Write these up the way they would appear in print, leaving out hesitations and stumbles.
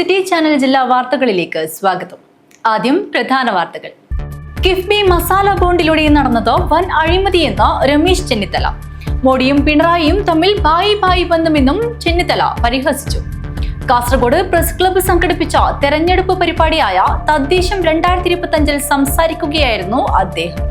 City channel ജില്ലാ വാർത്തകളിലേക്ക് സ്വാഗതം. ആദ്യം പ്രധാന വാർത്തകൾ. കിഫ്ബി മസാല ബോണ്ടിലൂടെ നടന്നത് വൻ അഴിമതിയെന്ന് രമേശ് ചെന്നിത്തല. മോഡിയും പിണറായിയും തമ്മിൽ ഭായി ബന്ധമെന്നും ചെന്നിത്തല പരിഹസിച്ചു. കാസർഗോഡ് പ്രസ് ക്ലബ്ബ് സംഘടിപ്പിച്ച തെരഞ്ഞെടുപ്പ് പരിപാടിയായ തദ്ദേശം 2025 സംസാരിക്കുകയായിരുന്നു അദ്ദേഹം.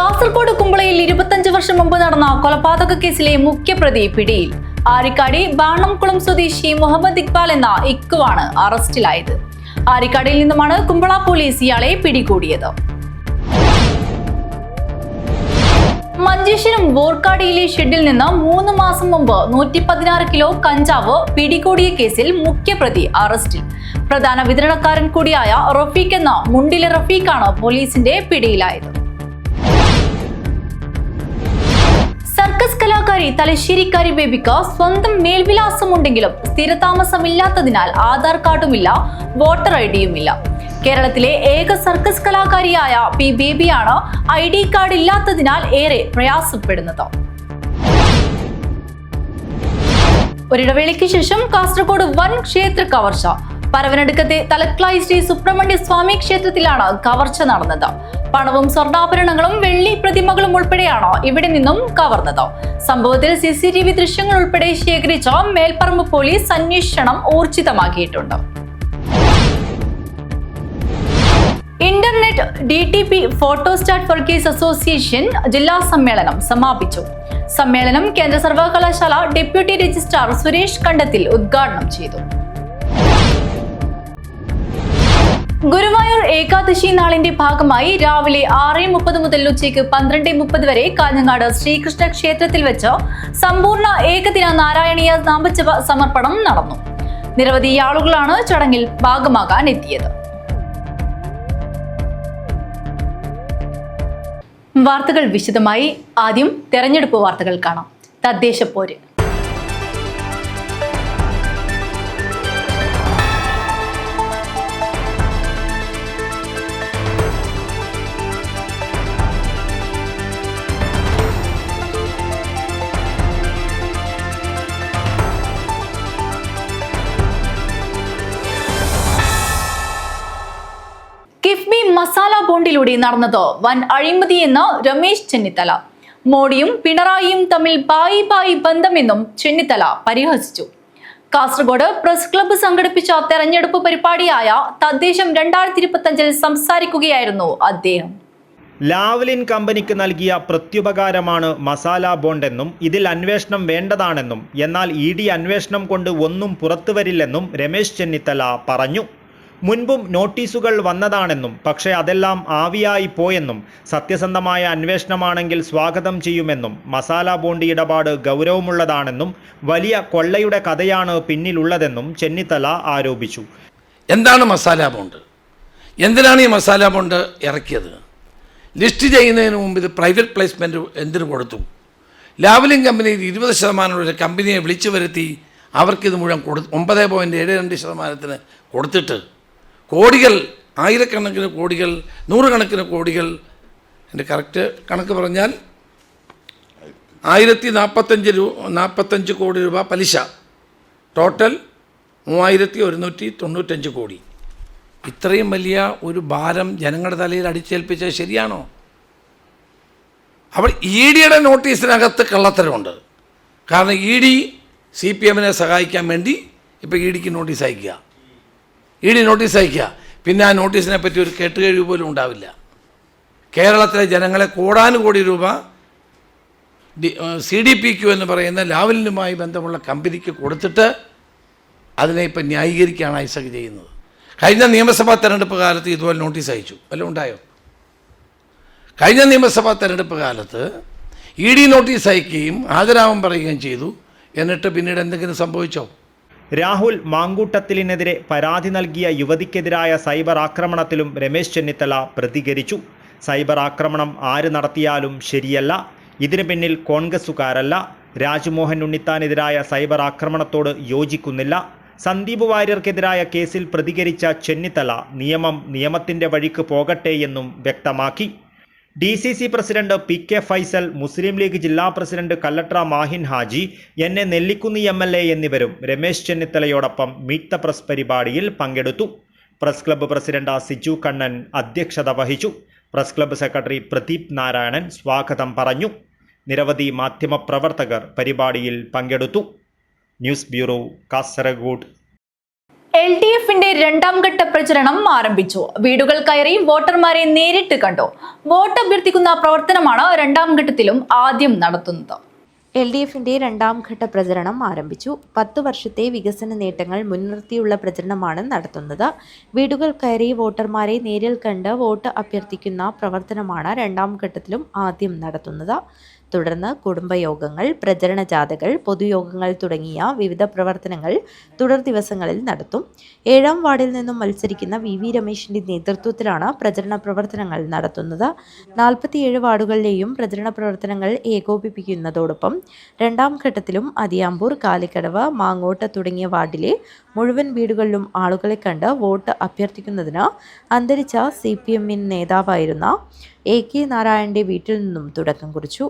കാസർഗോഡ് കുമ്പളയിൽ 25 വർഷം മുമ്പ് നടന്ന കൊലപാതക കേസിലെ മുഖ്യപ്രതി പിടിയിൽ. ആരിക്കാടി ബാണംകുളം സ്വദേശി മുഹമ്മദ് ഇക്ബാൽ എന്ന ഇക്കുവാണ് അറസ്റ്റിലായത്. ആരിക്കാടിയിൽ നിന്നുമാണ് കുമ്പള പോലീസ് ഇയാളെ പിടികൂടിയത്. മഞ്ചേശ്വരം ബോർക്കാടിയിലെ ഷെഡിൽ നിന്ന് 3 മാസം മുമ്പ് 116 കിലോ കഞ്ചാവ് പിടികൂടിയ കേസിൽ മുഖ്യപ്രതി അറസ്റ്റിൽ. പ്രധാന വിതരണക്കാരൻ കൂടിയായ റഫീഖ് എന്ന മുണ്ടിലെ റഫീഖാണ് പോലീസിന്റെ പിടിയിലായത്. സർക്കസ് കലാകാരി തലശ്ശേരിക്കാരി ബേബിക്ക് സ്വന്തം മേൽവിലാസമുണ്ടെങ്കിലും സ്ഥിരതാമസമില്ലാത്തതിനാൽ ആധാർ കാർഡുമില്ല, വോട്ടർ ഐഡിയുമില്ല. കേരളത്തിലെ ഏക സർക്കസ് കലാകാരിയായ പി ബേബിയാണ് ID കാർഡ് ഇല്ലാത്തതിനാൽ ഏറെ പ്രയാസപ്പെടുന്നത്. ഒരിടവേളയ്ക്ക് ശേഷം കാസർഗോഡ് വൻ ക്ഷേത്ര കവർച്ച. പരവനടുക്കത്തെ തലക്ലായി ശ്രീ സുബ്രഹ്മണ്യ സ്വാമി ക്ഷേത്രത്തിലാണ് കവർച്ച നടന്നത്. പണവും സ്വർണ്ണാഭരണങ്ങളും വെള്ളി പ്രതിമകളും ഉൾപ്പെടെയാണ് ഇവിടെ നിന്നും കവർന്നത്. സംഭവത്തിൽ CCTV ദൃശ്യങ്ങൾ ഉൾപ്പെടെ ശേഖരിച്ച മേൽപ്പറമ്പ് പോലീസ് അന്വേഷണം ഊർജിതമാക്കിയിട്ടുണ്ട്. Internet DTP photostat workers association ജില്ലാ സമ്മേളനം സമാപിച്ചു. സമ്മേളനം കേന്ദ്ര സർവകലാശാല ഡെപ്യൂട്ടി രജിസ്ട്രാർ സുരേഷ് കണ്ടത്തിൽ ഉദ്ഘാടനം ചെയ്തു. ഗുരുവായൂർ ഏകാദശി നാളിന്റെ ഭാഗമായി രാവിലെ 6:30 മുതൽ ഉച്ചയ്ക്ക് 12:30 വരെ കാഞ്ഞങ്ങാട് ശ്രീകൃഷ്ണ ക്ഷേത്രത്തിൽ വെച്ച് സമ്പൂർണ്ണ ഏകദിന നാരായണീയ നാമജപ സമർപ്പണം നടന്നു. നിരവധി ആളുകളാണ് ചടങ്ങിൽ ഭാഗമാകാൻ എത്തിയത്. വാർത്തകൾ വിശദമായി. ആദ്യം തെരഞ്ഞെടുപ്പ് വാർത്തകൾ കാണാം. തദ്ദേശപ്പോര്. കിഫ്ബി മസാല ബോണ്ടിലൂടെ നടന്നത് വൻ അഴിമതിയെന്ന് രമേശ് ചെന്നിത്തല. മോഡിയും പിണറായിയും തമ്മിൽ ഭായി ബന്ധമെന്നും ചെന്നിത്തല പരിഹസിച്ചു. കാസർഗോഡ് പ്രസ് ക്ലബ്ബ് സംഘടിപ്പിച്ച തെരഞ്ഞെടുപ്പ് പരിപാടിയായ തദ്ദേശം 2025 സംസാരിക്കുകയായിരുന്നു അദ്ദേഹം. ലാവ്ലിൻ കമ്പനിക്ക് നൽകിയ പ്രത്യുപകാരമാണ് മസാല ബോണ്ടെന്നും ഇതിൽ അന്വേഷണം വേണ്ടതാണെന്നും എന്നാൽ ED അന്വേഷണം കൊണ്ട് ഒന്നും പുറത്തുവരില്ലെന്നും രമേശ് ചെന്നിത്തല പറഞ്ഞു. മുൻപും നോട്ടീസുകൾ വന്നതാണെന്നും പക്ഷേ അതെല്ലാം ആവിയായി പോയെന്നും സത്യസന്ധമായ അന്വേഷണമാണെങ്കിൽ സ്വാഗതം ചെയ്യുമെന്നും മസാല ബോണ്ട് ഇടപാട് ഗൗരവമുള്ളതാണെന്നും വലിയ കൊള്ളയുടെ കഥയാണ് പിന്നിലുള്ളതെന്നും ചെന്നിത്തല ആരോപിച്ചു. എന്താണ് മസാല ബോണ്ട്? എന്തിനാണ് ഈ മസാല ബോണ്ട് ഇറക്കിയത്? ലിസ്റ്റ് ചെയ്യുന്നതിന് മുമ്പ് ഇത് പ്രൈവറ്റ് പ്ലേസ്മെൻറ്റ് എന്തിനു കൊടുത്തു? ലാവ്ലിൻ കമ്പനിയിൽ 20% ഒരു കമ്പനിയെ വിളിച്ചു വരുത്തി അവർക്കിത് മുഴുവൻ 9.72% കൊടുത്തിട്ട് കോടികൾ, ആയിരക്കണക്കിന് കോടികൾ, നൂറുകണക്കിന് കോടികൾ, എൻ്റെ കറക്റ്റ് കണക്ക് പറഞ്ഞാൽ 1045 കോടി രൂപ പലിശ, ടോട്ടൽ 3195 കോടി. ഇത്രയും വലിയ ഒരു ഭാരം ജനങ്ങളുടെ തലയിൽ അടിച്ചേൽപ്പിച്ചത് ശരിയാണോ? അപ്പോൾ EDയുടെ നോട്ടീസിനകത്ത് കള്ളത്തരമുണ്ട്. കാരണം ED CPMനെ സഹായിക്കാൻ വേണ്ടി ഇപ്പോൾ EDക്ക് നോട്ടീസ് അയക്കുക, ED നോട്ടീസ് അയക്കുക, പിന്നെ ആ നോട്ടീസിനെ പറ്റി ഒരു കേട്ടുകേഴ്വി പോലും ഉണ്ടാവില്ല. കേരളത്തിലെ ജനങ്ങളെ കോടാനുകോടി രൂപ CDPQ എന്ന് പറയുന്ന ലാവ്ലിനുമായി ബന്ധമുള്ള കമ്പനിക്ക് കൊടുത്തിട്ട് അതിനെ ഇപ്പം ന്യായീകരിക്കുകയാണ് ഐസക് ചെയ്യുന്നത്. കഴിഞ്ഞ നിയമസഭാ തെരഞ്ഞെടുപ്പ് കാലത്ത് ഇതുപോലെ നോട്ടീസ് അയച്ചു, വല്ലതും ഉണ്ടായോ? കഴിഞ്ഞ നിയമസഭാ തെരഞ്ഞെടുപ്പ് കാലത്ത് ED നോട്ടീസ് അയക്കുകയും ഹാജരാവാൻ പറയുകയും ചെയ്തു. എന്നിട്ട് പിന്നീട് എന്തെങ്കിലും സംഭവിച്ചോ? രാഹുൽ മാങ്കൂട്ടത്തിലിനെതിരെ പരാതി നൽകിയ യുവതിക്കെതിരായ സൈബർ ആക്രമണത്തിലും രമേശ് ചെന്നിത്തല പ്രതികരിച്ചു. സൈബർ ആക്രമണം ആര് നടത്തിയാലും ശരിയല്ല, ഇതിന് പിന്നിൽ കോൺഗ്രസുകാരല്ല. രാജ്മോഹൻ ഉണ്ണിത്താനെതിരായ സൈബർ ആക്രമണത്തോട് യോജിക്കുന്നില്ല. സന്ദീപ് വാര്യർക്കെതിരായ കേസിൽ പ്രതികരിച്ച ചെന്നിത്തല നിയമം നിയമത്തിൻ്റെ വഴിക്ക് പോകട്ടെ എന്നും വ്യക്തമാക്കി. DCC പ്രസിഡന്റ് PK ഫൈസൽ, മുസ്ലിം ലീഗ് ജില്ലാ president Kallatra Mahin Haji, NA നെല്ലിക്കുന്നി MLA എന്നിവരും രമേശ് ചെന്നിത്തലയോടൊപ്പം മീറ്റ് ദ പ്രസ് പരിപാടിയിൽ പങ്കെടുത്തു. Press club president Siju Kannan അധ്യക്ഷത വഹിച്ചു. Press club secretary Pradeep Narayanan സ്വാഗതം പറഞ്ഞു. നിരവധി മാധ്യമപ്രവർത്തകർ പരിപാടിയിൽ പങ്കെടുത്തു. News bureau, Kasaragod. LDFന്റെ രണ്ടാം ഘട്ട പ്രചരണം ആരംഭിച്ചു. വീടുകൾ കയറി വോട്ടർമാരെ നേരിട്ട് കണ്ടു. വോട്ട് അഭ്യർത്ഥിക്കുന്ന പ്രവർത്തനമാണ് രണ്ടാം ഘട്ടത്തിലും ആദ്യം നടത്തുന്നത്. LDFന്റെ രണ്ടാം ഘട്ട പ്രചരണം ആരംഭിച്ചു. 10 വർഷത്തെ വികസന നേട്ടങ്ങൾ മുൻനിർത്തിയുള്ള പ്രചരണമാണ് നടത്തുന്നത്. വീടുകൾ കയറി വോട്ടർമാരെ നേരിൽ കണ്ട് വോട്ട് അഭ്യർത്ഥിക്കുന്ന പ്രവർത്തനമാണ് രണ്ടാം ഘട്ടത്തിലും ആദ്യം നടത്തുന്നത്. തുടർന്ന് കുടുംബയോഗങ്ങൾ, പ്രചരണ ജാഥകൾ, പൊതുയോഗങ്ങൾ തുടങ്ങിയ വിവിധ പ്രവർത്തനങ്ങൾ തുടർ ദിവസങ്ങളിൽ നടത്തും. 7ാം വാർഡിൽ നിന്നും മത്സരിക്കുന്ന VV രമേശിന്റെ നേതൃത്വത്തിലാണ് പ്രചരണ പ്രവർത്തനങ്ങൾ നടത്തുന്നത്. 47 വാർഡുകളിലെയും പ്രചരണ പ്രവർത്തനങ്ങൾ ഏകോപിപ്പിക്കുന്നതോടൊപ്പം രണ്ടാം ഘട്ടത്തിലും അതിയാമ്പൂർ, കാലിക്കടവ്, മാങ്ങോട്ട് തുടങ്ങിയ വാർഡിലെ മുഴുവൻ വീടുകളിലും ആളുകളെ കണ്ട് വോട്ട് അഭ്യർത്ഥിക്കുന്നതിന് അന്തരിച്ച CPM നേതാവായിരുന്ന AK നാരായണന്റെ വീട്ടിൽ നിന്നും തുടക്കം കുറിച്ചു.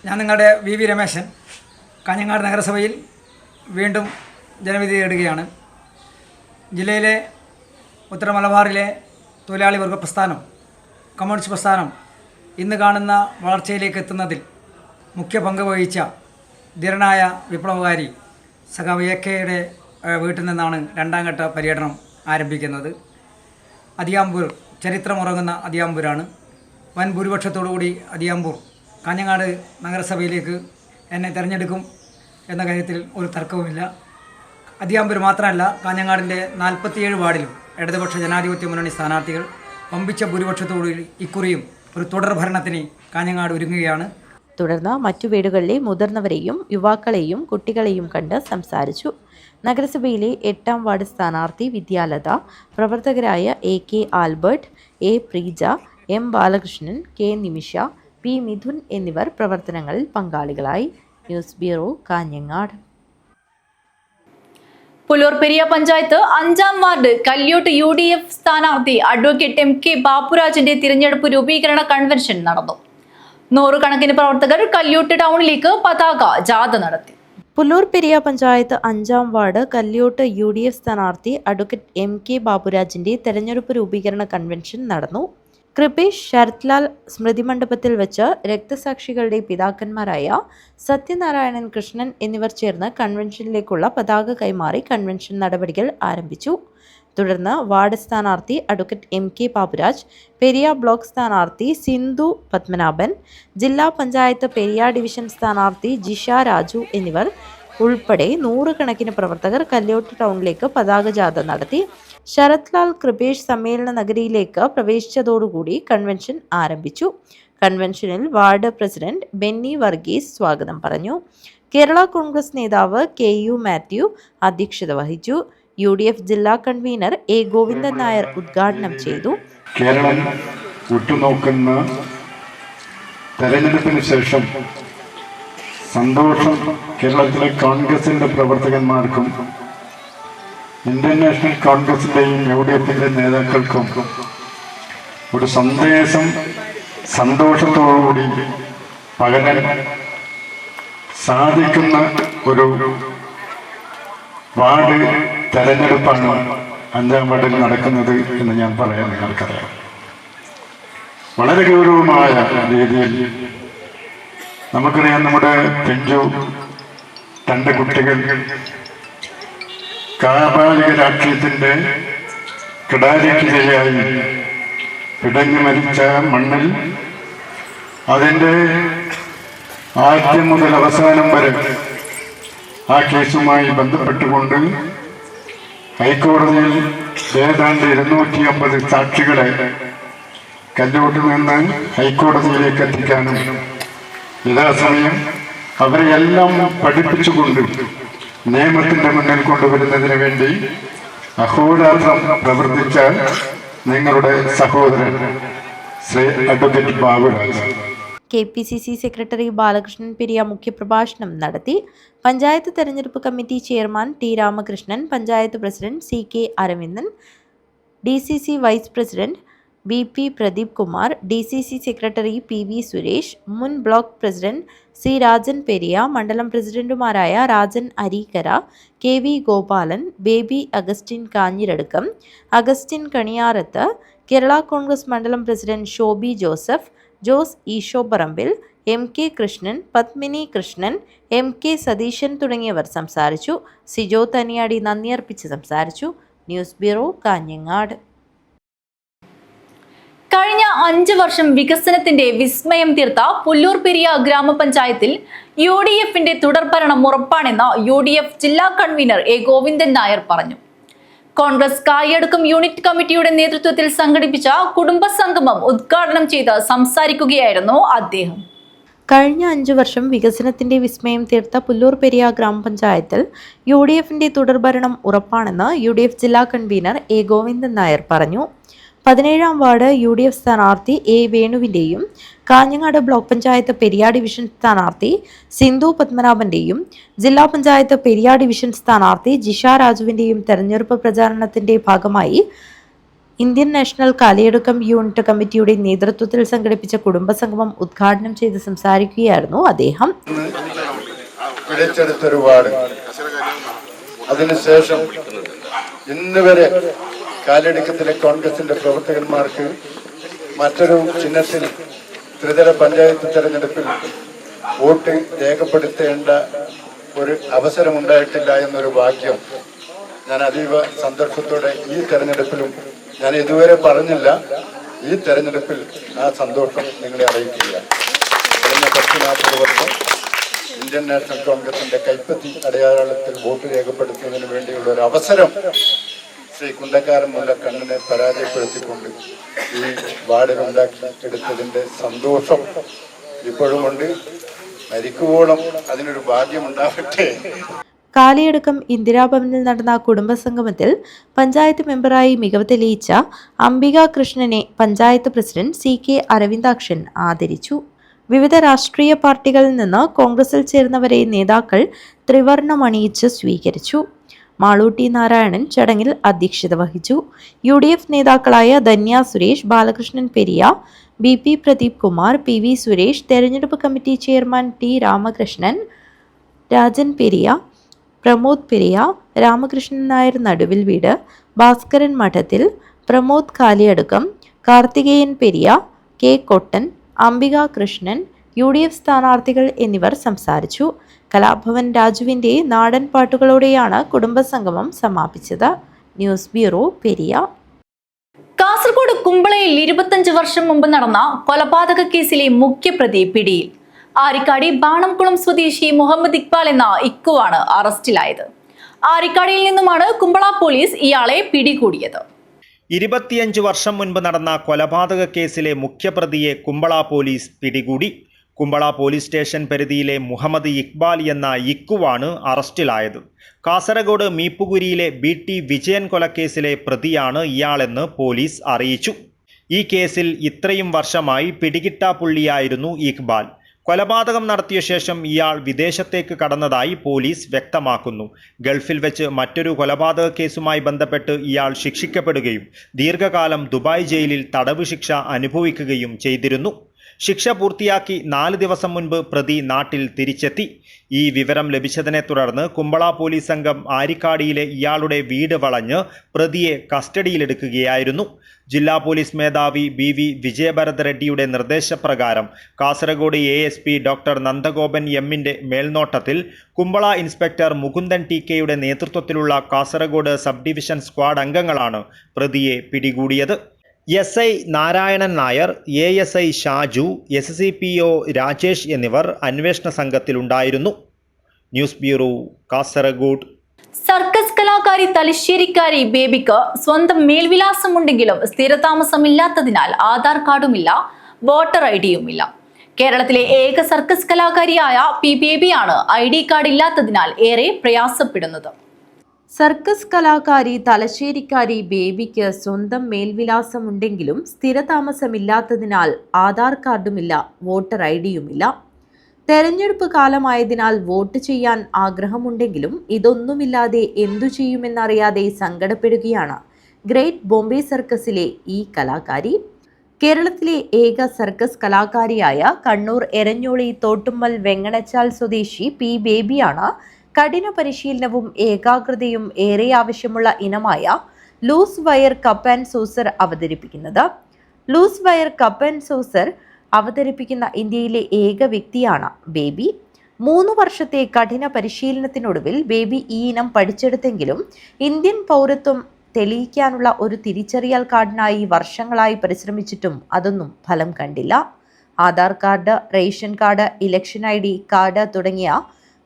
ഞാൻ നിങ്ങളുടെ VV രമേശൻ കാഞ്ഞങ്ങാട് നഗരസഭയിൽ വീണ്ടും ജനവിധി തേടുകയാണ്. ജില്ലയിലെ ഉത്തര മലബാറിലെ തൊഴിലാളി വർഗ പ്രസ്ഥാനം, കമ്മ്യൂണിസ്റ്റ് പ്രസ്ഥാനം ഇന്ന് കാണുന്ന വളർച്ചയിലേക്ക് എത്തുന്നതിൽ മുഖ്യ പങ്ക് വഹിച്ച ധീരനായ വിപ്ലവകാരി സഖാവ് AK-യുടെ വീട്ടിൽ നിന്നാണ് രണ്ടാം ഘട്ട പര്യടനം ആരംഭിക്കുന്നത്. അതിയാമ്പൂർ ചരിത്രമുറങ്ങുന്ന അതിയാമ്പൂരാണ്. വൻ ഭൂരിപക്ഷത്തോടുകൂടി അതിയാമ്പൂർ കാഞ്ഞങ്ങാട് നഗരസഭയിലേക്ക് എന്നെ തിരഞ്ഞെടുക്കും എന്ന കാര്യത്തിൽ ഒരു തർക്കവുമില്ല. അതിയാമ്പൂർ മാത്രമല്ല, കാഞ്ഞങ്ങാടിൻ്റെ 47 വാർഡിലും ഇടതുപക്ഷ ജനാധിപത്യ മുന്നണി സ്ഥാനാർത്ഥികൾ വമ്പിച്ച ഭൂരിപക്ഷത്തോടുകൂടി ഇക്കുറിയും ഒരു തുടർ ഭരണത്തിന് കാഞ്ഞങ്ങാട് ഒരുങ്ങുകയാണ്. തുടർന്ന് മറ്റു വീടുകളിലെ മുതിർന്നവരെയും യുവാക്കളെയും കുട്ടികളെയും കണ്ട് സംസാരിച്ചു. നഗരസഭയിലെ 8ാം വാർഡ് സ്ഥാനാർത്ഥി വിദ്യാലത, പ്രവർത്തകരായ AK Albert, A Preeja, M Balakrishnan, K Nimisha, P Mithun എന്നിവർ പ്രവർത്തനങ്ങളിൽ പങ്കാളികളായി. News bureau, Kanhangad. പുലൂർപെരിയ പഞ്ചായത്ത് 5ാം വാർഡ് കല്യോട്ട് UDF സ്ഥാനാർത്ഥി അഡ്വക്കേറ്റ് MK ബാപ്പുരാജിന്റെ തിരഞ്ഞെടുപ്പ് രൂപീകരണ കൺവെൻഷൻ നടന്നു. 100 കണക്കിന് പ്രവർത്തകർ കല്യോട്ട് ടൗണിലേക്ക് പതാക ജാഥ നടത്തി. പുല്ലൂർപെരിയ പഞ്ചായത്ത് 5ാം വാർഡ് കല്യോട്ട് UDF സ്ഥാനാർത്ഥി അഡ്വക്കേറ്റ് MK ബാബുരാജിന്റെ തെരഞ്ഞെടുപ്പ് രൂപീകരണ കൺവെൻഷൻ നടന്നു. കൃപേഷ് ശരത്ലാൽ സ്മൃതി മണ്ഡപത്തിൽ വെച്ച് രക്തസാക്ഷികളുടെ പിതാക്കന്മാരായ സത്യനാരായണൻ, കൃഷ്ണൻ എന്നിവർ ചേർന്ന് കൺവെൻഷനിലേക്കുള്ള പതാക കൈമാറി കൺവെൻഷൻ നടപടികൾ ആരംഭിച്ചു. തുടർന്ന് വാർഡ് സ്ഥാനാർത്ഥി advocate MK Baburaj, Periya block സ്ഥാനാർത്ഥി സിന്ധു പത്മനാഭൻ, ജില്ലാ പഞ്ചായത്ത് പെരിയ ഡിവിഷൻ സ്ഥാനാർത്ഥി ജിഷ രാജു എന്നിവർ ഉൾപ്പെടെ 100 കണക്കിന് പ്രവർത്തകർ കല്യോട്ട് ടൗണിലേക്ക് പതാക ജാഥ നടത്തി. ശരത്ലാൽ കൃപേഷ് സമ്മേളന നഗരിയിലേക്ക് പ്രവേശിച്ചതോടുകൂടി കൺവെൻഷൻ ആരംഭിച്ചു. കൺവെൻഷനിൽ വാർഡ് പ്രസിഡന്റ് ബെന്നി വർഗീസ് സ്വാഗതം പറഞ്ഞു. കേരള കോൺഗ്രസ് നേതാവ് KU മാത്യു അധ്യക്ഷത വഹിച്ചു. UDF ജില്ലാ കൺവീനർ A ഗോവിന്ദൻ നായർ ഉദ്ഘാടനം ചെയ്തു. കേരളം ഉറ്റുനോക്കുന്ന തെരഞ്ഞെടുപ്പിന് ശേഷം സന്തോഷം കേരളത്തിലെ കോൺഗ്രസിന്റെ പ്രവർത്തകന്മാർക്കും ഇന്ത്യൻ നാഷണൽ കോൺഗ്രസിന്റെയും UDF-ന്റെ നേതാക്കൾക്കും ഒരു സന്ദേശം സന്തോഷത്തോടുകൂടി പകരാൻ സാധിക്കുന്ന ഒരു വാർഡ് തെരഞ്ഞെടുപ്പാണ് 5ാം വാർഡിൽ നടക്കുന്നത് എന്ന് ഞാൻ പറയാൻ നിങ്ങൾക്കറിയാം. വളരെ ഗൗരവമായ രീതിയിൽ നമുക്കറിയാം, നമ്മുടെ പെഞ്ചു 2 കുട്ടികൾ കാപാലിക രാഷ്ട്രീയത്തിന്റെ കിടാരിക്കിരയായി പിടഞ്ഞു മരിച്ച മണ്ണിൽ അതിൻ്റെ ആദ്യം മുതൽ അവസാനം വരെ ആ കേസുമായി ബന്ധപ്പെട്ടുകൊണ്ട് ഹൈക്കോടതിയിൽ ഏതാണ്ട് 250 സാക്ഷികളെ കല്യോട്ടിൽ നിന്ന് ഹൈക്കോടതിയിലേക്ക് എത്തിക്കാനും യഥാസമയം അവരെയെല്ലാം പഠിപ്പിച്ചുകൊണ്ട് നിയമത്തിന്റെ മുന്നിൽ കൊണ്ടുവരുന്നതിന് വേണ്ടി അഹോരാത്രം പ്രവർത്തിച്ച നിങ്ങളുടെ സഹോദരൻ Shri advocate Baburaj. KPCC secretary Balakrishnan Periya മുഖ്യപ്രഭാഷണം നടത്തി. പഞ്ചായത്ത് തെരഞ്ഞെടുപ്പ് committee chairman T Ramakrishnan, panchayat president CK Aravindan, DCC vice president BP Pradeep Kumar, DCC secretary PV Suresh, മുൻ block president C Rajan Periya, മണ്ഡലം പ്രസിഡന്റുമാരായ Rajan Areekkara, KV Gopalan, Baby Augustine Kanjiradukkam, Augustine Kaniyarath, Kerala Congress മണ്ഡലം president Shobi Joseph, Jose Eeshoparambil, MK Krishnan, Padmini Krishnan, MK Satheesan തുടങ്ങിയവർ സംസാരിച്ചു. സിജോ തനിയാടി നന്ദി അർപ്പിച്ച് സംസാരിച്ചു. News bureau, Kanhangad. കഴിഞ്ഞ 5 വർഷം വികസനത്തിന്റെ വിസ്മയം തീർത്ത പുല്ലൂർ പെരിയ ഗ്രാമപഞ്ചായത്തിൽ UDFന്റെ തുടർഭരണം ഉറപ്പാണെന്ന് UDF ജില്ലാ കൺവീനർ A ഗോവിന്ദൻ നായർ പറഞ്ഞു. കോൺഗ്രസ് കായടുക്കം യൂണിറ്റ് കമ്മിറ്റിയുടെ നേതൃത്വത്തിൽ സംഘടിപ്പിച്ച കുടുംബ സംഗമം ഉദ്ഘാടനം ചെയ്ത് സംസാരിക്കുകയായിരുന്നു അദ്ദേഹം. കഴിഞ്ഞ 5 വർഷം വികസനത്തിന്റെ വിസ്മയം തീർത്ത പുല്ലൂർ പെരിയ ഗ്രാമപഞ്ചായത്തിൽ UDFന്റെ തുടർഭരണം ഉറപ്പാണെന്ന് UDF ജില്ലാ കൺവീനർ A ഗോവിന്ദൻ നായർ പറഞ്ഞു. 17-ാം വാർഡ് UDF സ്ഥാനാർത്ഥി A വേണുവിൻ്റെയും കാഞ്ഞങ്ങാട് ബ്ലോക്ക് പഞ്ചായത്ത് പെരിയ ഡിവിഷൻ സ്ഥാനാർത്ഥി സിന്ധു പത്മനാഭന്റെയും ജില്ലാ പഞ്ചായത്ത് പെരിയ ഡിവിഷൻ സ്ഥാനാർത്ഥി ജിഷ രാജുവിൻ്റെയും തെരഞ്ഞെടുപ്പ് പ്രചാരണത്തിന്റെ ഭാഗമായി ഇന്ത്യൻ നാഷണൽ കാലിയടുക്കം യൂണിറ്റ് കമ്മിറ്റിയുടെ നേതൃത്വത്തിൽ സംഘടിപ്പിച്ച കുടുംബസംഗമം ഉദ്ഘാടനം ചെയ്ത് സംസാരിക്കുകയായിരുന്നു അദ്ദേഹം. അതിനുശേഷം ഇന്ന് വരെ കാലടിക്കത്തിലെ കോൺഗ്രസിന്റെ പ്രവർത്തകന്മാർക്ക് മറ്റൊരു ചിഹ്നത്തിൽ ത്രിതല പഞ്ചായത്ത് തെരഞ്ഞെടുപ്പിൽ വോട്ട് രേഖപ്പെടുത്തേണ്ട ഒരു അവസരമുണ്ടായിട്ടില്ല എന്നൊരു ഭാഗ്യം ഞാൻ അതീവ സന്തോഷത്തോടെ ഈ തെരഞ്ഞെടുപ്പിലും ഞാൻ ഇതുവരെ പറഞ്ഞില്ല, ഈ തെരഞ്ഞെടുപ്പിൽ ആ സന്തോഷം നിങ്ങളെ അറിയിക്കുക. കഴിഞ്ഞ 10-40 വർഷം ഇന്ത്യൻ നാഷണൽ കോൺഗ്രസിന്റെ കൈപ്പത്തി അടയാളത്തിൽ വോട്ട് രേഖപ്പെടുത്തുന്നതിന് വേണ്ടിയുള്ള ഒരു അവസരം ശ്രീ കുണ്ടക്കാരൻ മുല്ല കണ്ണനെ പരാജയപ്പെടുത്തിക്കൊണ്ട് ഈ വാർഡിലുണ്ടാക്കി എടുത്തതിൻ്റെ സന്തോഷം ഇപ്പോഴുമുണ്ട്. മരിക്കുവോളം അതിനൊരു ഭാഗ്യമുണ്ടാവട്ടെ. കാലിയടുക്കം ഇന്ദിരാഭവനിൽ നടന്ന കുടുംബസംഗമത്തിൽ പഞ്ചായത്ത് മെമ്പറായി മികവ് തെളിയിച്ച അംബിക കൃഷ്ണനെ പഞ്ചായത്ത് പ്രസിഡന്റ് CK അരവിന്ദാക്ഷൻ ആദരിച്ചു. വിവിധ രാഷ്ട്രീയ പാർട്ടികളിൽ നിന്ന് കോൺഗ്രസിൽ ചേർന്നവരെ നേതാക്കൾ ത്രിവർണ്ണമണിയിച്ച് സ്വീകരിച്ചു. മാളൂട്ടി നാരായണൻ ചടങ്ങിൽ അധ്യക്ഷത വഹിച്ചു. UDF നേതാക്കളായ ധന്യ സുരേഷ്, ബാലകൃഷ്ണൻ പെരിയ, BP പ്രദീപ് കുമാർ, PV സുരേഷ്, തെരഞ്ഞെടുപ്പ് committee chairman T Ramakrishnan, Rajan Periya, Pramod Periya, Ramakrishnan Nair നടുവിൽ വീട്, ഭാസ്കരൻ മഠത്തിൽ, പ്രമോദ് കാലിയടുക്കം, കാർത്തികേയൻ പെരിയ, K കൊട്ടൻ, അംബിക കൃഷ്ണൻ, UDF സ്ഥാനാർത്ഥികൾ എന്നിവർ സംസാരിച്ചു. കലാഭവൻ രാജുവിൻ്റെ നാടൻ പാട്ടുകളോടെയാണ് കുടുംബസംഗമം സമാപിച്ചത്. News bureau, Periya. കാസർഗോഡ് കുമ്പളയിൽ 25 വർഷം മുമ്പ് നടന്ന കൊലപാതക കേസിലെ മുഖ്യപ്രതി പിടിയിൽ. ആരിക്കാടി ബാണംകുളം സ്വദേശി മുഹമ്മദ് ഇക്ബാൽ എന്ന ഇക്കുവാണ് അറസ്റ്റിലായത്. ആരിക്കാടിയിൽ നിന്നുമാണ് കുമ്പള പോലീസ് ഇയാളെ പിടികൂടിയത്. 25 വർഷം മുൻപ് നടന്ന കൊലപാതക കേസിലെ മുഖ്യപ്രതിയെ കുമ്പള പോലീസ് പിടികൂടി. കുമ്പള പോലീസ് സ്റ്റേഷൻ പരിധിയിലെ മുഹമ്മദ് ഇക്ബാൽ എന്ന ഇക്കുവാണ് അറസ്റ്റിലായത്. കാസർഗോഡ് മീപ്പുകുരിയിലെ BT വിജയൻ കൊലക്കേസിലെ പ്രതിയാണ് ഇയാളെന്ന് പോലീസ് അറിയിച്ചു. ഈ കേസിൽ ഇത്രയും വർഷമായി പിടികിട്ടാപ്പുള്ളിയായിരുന്നു ഇക്ബാൽ. കൊലപാതകം നടത്തിയ ശേഷം ഇയാൾ വിദേശത്തേക്ക് കടന്നതായി പോലീസ് വ്യക്തമാക്കുന്നു. ഗൾഫിൽ വെച്ച് മറ്റൊരു കൊലപാതക കേസുമായി ബന്ധപ്പെട്ട് ഇയാൾ ശിക്ഷിക്കപ്പെടുകയും ദീർഘകാലം ദുബായ് ജയിലിൽ തടവ് ശിക്ഷ അനുഭവിക്കുകയും ചെയ്തിരുന്നു. ശിക്ഷ പൂർത്തിയാക്കി 4 ദിവസം മുൻപ് പ്രതി നാട്ടിൽ തിരിച്ചെത്തി. ഈ വിവരം ലഭിച്ചതിനെ തുടർന്ന് കുമ്പള പോലീസ് സംഘം ആരിക്കാടിയിലെ ഇയാളുടെ വീട് വളഞ്ഞ് പ്രതിയെ കസ്റ്റഡിയിലെടുക്കുകയായിരുന്നു. ജില്ലാ പോലീസ് മേധാവി BV വിജയഭരത് റെഡ്ഡിയുടെ നിർദ്ദേശപ്രകാരം കാസർഗോഡ് ASP ഡോക്ടർ നന്ദഗോപൻ എമ്മിൻ്റെ മേൽനോട്ടത്തിൽ കുമ്പള ഇൻസ്പെക്ടർ മുകുന്ദൻ TK നേതൃത്വത്തിലുള്ള കാസർഗോഡ് സബ് ഡിവിഷൻ സ്ക്വാഡ് അംഗങ്ങളാണ് പ്രതിയെ പിടികൂടിയത്. SI Narayanan Nair, ASI Shaju, SCPO Rajesh എന്നിവർ അന്വേഷണ സംഘത്തിലുണ്ടായിരുന്നു. News bureau, Kasaragod. സർക്കസ് കലാകാരി തലശ്ശേരിക്കാരി ബേബിക്ക് സ്വന്തം മേൽവിലാസമുണ്ടെങ്കിലും സ്ഥിരതാമസമില്ലാത്തതിനാൽ ആധാർ കാർഡുമില്ല, വോട്ടർ IDയുമില്ല. കേരളത്തിലെ ഏക സർക്കസ് കലാകാരിയായ P ബേബിയാണ് ID കാർഡ് ഇല്ലാത്തതിനാൽ ഏറെ പ്രയാസപ്പെടുന്നത്. സർക്കസ് കലാകാരി തലശ്ശേരിക്കാരി ബേബിക്ക് സ്വന്തം മേൽവിലാസമുണ്ടെങ്കിലും സ്ഥിരതാമസമില്ലാത്തതിനാൽ ആധാർ കാർഡുമില്ല, വോട്ടർ IDയുമില്ല. തെരഞ്ഞെടുപ്പ് കാലമായതിനാൽ വോട്ട് ചെയ്യാൻ ആഗ്രഹമുണ്ടെങ്കിലും ഇതൊന്നുമില്ലാതെ എന്തു ചെയ്യുമെന്നറിയാതെ സങ്കടപ്പെടുകയാണ് ഗ്രേറ്റ് ബോംബെ സർക്കസിലെ ഈ കലാകാരി. കേരളത്തിലെ ഏക സർക്കസ് കലാകാരിയായ കണ്ണൂർ എരഞ്ഞോളി തോട്ടുമ്മൽ വെങ്ങണച്ചാൽ സ്വദേശി പി ബേബിയാണ് കഠിന പരിശീലനവും ഏകാഗ്രതയും ഏറെ ആവശ്യമുള്ള ഇനമായ loose wire cup and saucer അവതരിപ്പിക്കുന്നത്. Loose wire cup and saucer അവതരിപ്പിക്കുന്ന ഇന്ത്യയിലെ ഏക വ്യക്തിയാണ് ബേബി. 3 വർഷത്തെ കഠിന പരിശീലനത്തിനൊടുവിൽ ബേബി ഈ ഇനം പഠിച്ചെടുത്തെങ്കിലും ഇന്ത്യൻ പൗരത്വം തെളിയിക്കാനുള്ള ഒരു തിരിച്ചറിയൽ കാർഡിനായി വർഷങ്ങളായി പരിശ്രമിച്ചിട്ടും അതൊന്നും ഫലം കണ്ടില്ല. Aadhaar card, ration card, election ID card തുടങ്ങിയ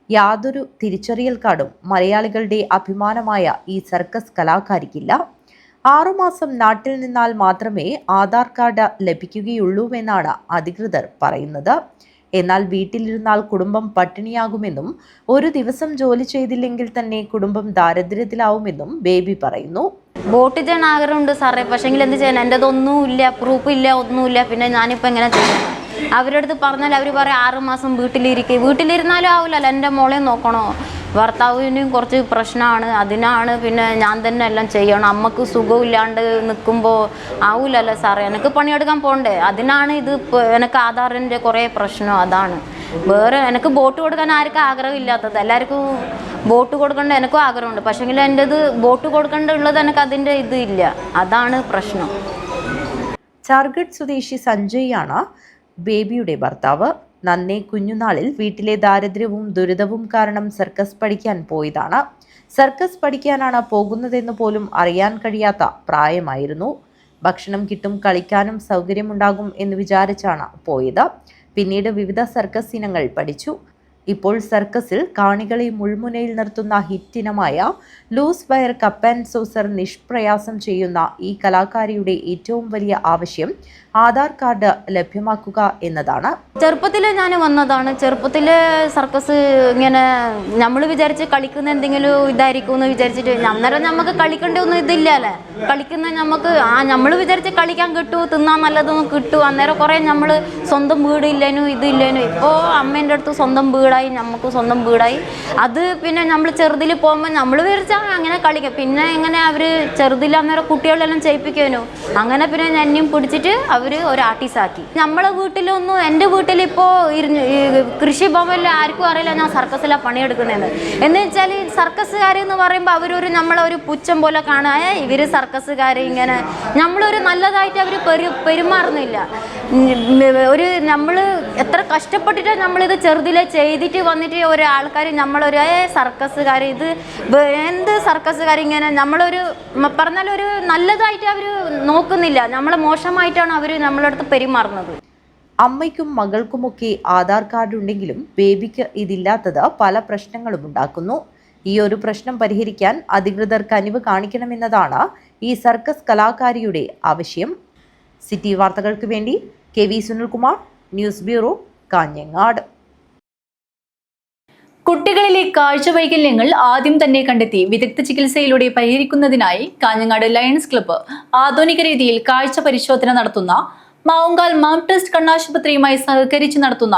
യാതൊരു തിരിച്ചറിയൽ കാർഡും മലയാളികളുടെ അഭിമാനമായ ഈ സർക്കസ് കലാകാരിക്കില്ല. 6 മാസം നാട്ടിൽ നിന്നാൽ മാത്രമേ ആധാർ കാർഡ് ലഭിക്കുകയുള്ളൂവെന്നാണ് അധികൃതർ പറയുന്നത്. എന്നാൽ വീട്ടിലിരുന്നാൽ കുടുംബം പട്ടിണിയാകുമെന്നും ഒരു ദിവസം ജോലി ചെയ്തില്ലെങ്കിൽ തന്നെ കുടുംബം ദാരിദ്ര്യത്തിലാവുമെന്നും ബേബി പറയുന്നു. വോട്ട് ചെയ്യാൻ ആഗ്രഹമുണ്ട് സാറേ, പക്ഷേങ്കിൽ എന്ത് ചെയ്യാൻ, എൻ്റെതൊന്നുമില്ല, പ്രൂഫില്ല, ഒന്നുമില്ല. പിന്നെ ഞാനിപ്പോൾ എങ്ങനെ ചെയ്യാം? അവരുടെ അടുത്ത് പറഞ്ഞാൽ അവർ പറയും 6 മാസം വീട്ടിലിരിക്കുക. വീട്ടിലിരുന്നാലും ആവില്ലല്ലോ, എൻ്റെ മോളെ നോക്കണോ, ഭർത്താവിനും കുറച്ച് പ്രശ്നമാണ്, അതിനാണ് പിന്നെ ഞാൻ തന്നെ എല്ലാം ചെയ്യണം. അമ്മക്ക് സുഖമില്ലാണ്ട് നിൽക്കുമ്പോൾ ആവില്ലല്ലോ സാറേ, എനിക്ക് പണിയെടുക്കാൻ പോകണ്ടേ. അതിനാണ് ഇത്. എനിക്ക് ആധാറിൻ്റെ കുറേ പ്രശ്നം അതാണ്. വേറെ എനിക്ക് വോട്ട് കൊടുക്കാൻ ആർക്കും ആഗ്രഹമില്ലാത്തത്. എല്ലാവർക്കും വോട്ട് കൊടുക്കേണ്ട എനിക്കും ആഗ്രഹമുണ്ട്, പക്ഷേങ്കിൽ എൻ്റെത് വോട്ട് കൊടുക്കേണ്ടത് എനിക്ക് അതിൻ്റെ ഇത് ഇല്ല. അതാണ് പ്രശ്നം. ചാർഗഡ് സ്വദേശി സഞ്ജയാണ് ബേബിയുടെ ഭർത്താവ്. നന്നേ കുഞ്ഞുനാളിൽ വീട്ടിലെ ദാരിദ്ര്യവും ദുരിതവും കാരണം സർക്കസ് പഠിക്കാൻ പോയതാണ്. സർക്കസ് പഠിക്കാനാണ് പോകുന്നതെന്ന് പോലും അറിയാൻ കഴിയാത്ത പ്രായമായിരുന്നു. ഭക്ഷണം കിട്ടും, കളിക്കാനും സൗകര്യമുണ്ടാകും എന്ന് വിചാരിച്ചാണ് പോയത്. പിന്നീട് വിവിധ സർക്കസ് ഇനങ്ങൾ പഠിച്ചു. ഇപ്പോൾ സർക്കസിൽ കാണികളെ മുൾമുനയിൽ നിർത്തുന്ന ഹിറ്റിനമായ loose wire cup and saucer നിഷ്പ്രയാസം ചെയ്യുന്ന ഈ കലാകാരിയുടെ ഏറ്റവും വലിയ ആവശ്യം ആധാർ കാർഡ് ലഭ്യമാക്കുക എന്നതാണ്. ചെറുപ്പത്തിൽ ഞാൻ വന്നതാണ്. ചെറുപ്പത്തിൽ സർക്കസ് ഇങ്ങനെ നമ്മൾ വിചാരിച്ച് കളിക്കുന്ന എന്തെങ്കിലും ഇതായിരിക്കും എന്ന് വിചാരിച്ചിട്ട്, അന്നേരം നമുക്ക് കളിക്കേണ്ട ഒന്നും ഇതില്ലല്ലേ. കളിക്കുന്ന നമുക്ക് നമ്മൾ വിചാരിച്ച് കളിക്കാൻ കിട്ടൂ, തിന്നാൻ നല്ലതൊന്നും കിട്ടൂ. അന്നേരം കുറേ നമ്മൾ സ്വന്തം വീടില്ലേനും ഇതില്ലേനും. ഇപ്പോൾ അമ്മേൻ്റെ അടുത്ത് സ്വന്തം വീടായി, നമുക്ക് സ്വന്തം വീടായി. അത് പിന്നെ നമ്മൾ ചെറുതിൽ പോകുമ്പോൾ നമ്മൾ വിചാരിച്ചാൽ അങ്ങനെ കളിക്കാം. പിന്നെ എങ്ങനെ അവർ ചെറുതിൽ അന്നേരം കുട്ടികളെല്ലാം ചെയ്യിപ്പിക്കാനോ, അങ്ങനെ പിന്നെ എന്നെയും പിടിച്ചിട്ട് അവർ ഒരു ആർട്ടിസ്റ്റാക്കി. നമ്മളെ വീട്ടിലൊന്നും, എൻ്റെ വീട്ടിലിപ്പോൾ കൃഷിഭവനിൽ ആർക്കും അറിയില്ല ഞാൻ സർക്കസിലാണ് പണിയെടുക്കുന്നതെന്ന്. എന്ന് വെച്ചാൽ സർക്കസുകാരെന്ന് പറയുമ്പോൾ അവരൊരു നമ്മളൊരു പുച്ഛം പോലെ കാണാൻ, ഇവർ സർക്കസുകാർ ഇങ്ങനെ നമ്മളൊരു നല്ലതായിട്ട് അവർ പെരുമാറുന്നില്ല. ഒരു നമ്മൾ എത്ര കഷ്ടപ്പെട്ടിട്ട് നമ്മളിത് ചെറുതിലെ ചെയ്തിട്ട് വന്നിട്ട് ഒരു ആൾക്കാർ നമ്മളൊരു സർക്കസുകാർ, ഇത് എന്ത് സർക്കസുകാർ ഇങ്ങനെ നമ്മളൊരു പറഞ്ഞാലൊരു നല്ലതായിട്ട് അവർ നോക്കുന്നില്ല. നമ്മളെ മോശമായിട്ടാണ് അവർ നമ്മളുടെ അടുത്ത് പെരുമാറുന്നത്. അമ്മയ്ക്കും മകൾക്കുമൊക്കെ ആധാർ കാർഡ് ഉണ്ടെങ്കിലും ബേബിക്ക് ഇതില്ലാത്തത് പല പ്രശ്നങ്ങളും ഉണ്ടാക്കുന്നു. ഈ ഒരു പ്രശ്നം പരിഹരിക്കാൻ അധികൃതർ കനിവ് കാണിക്കണമെന്നതാണ് ഈ സർക്കസ് കലാകാരിയുടെ ആവശ്യം. സിറ്റി വാർത്തകൾക്ക് വേണ്ടി KV Sunilkumar, news bureau, Kanhangad. കുട്ടികളിലെ കാഴ്ച വൈകല്യങ്ങൾ ആദ്യം തന്നെ കണ്ടെത്തി വിദഗ്ധ ചികിത്സയിലൂടെ പരിഹരിക്കുന്നതിനായി കാഞ്ഞങ്ങാട് ലയൺസ് ക്ലബ്ബ് ആധുനിക രീതിയിൽ കാഴ്ച പരിശോധന നടത്തുന്ന മാവുങ്കാൽ മാം ടെസ്റ്റ് കണ്ണാശുപത്രിയുമായി സഹകരിച്ച് നടത്തുന്ന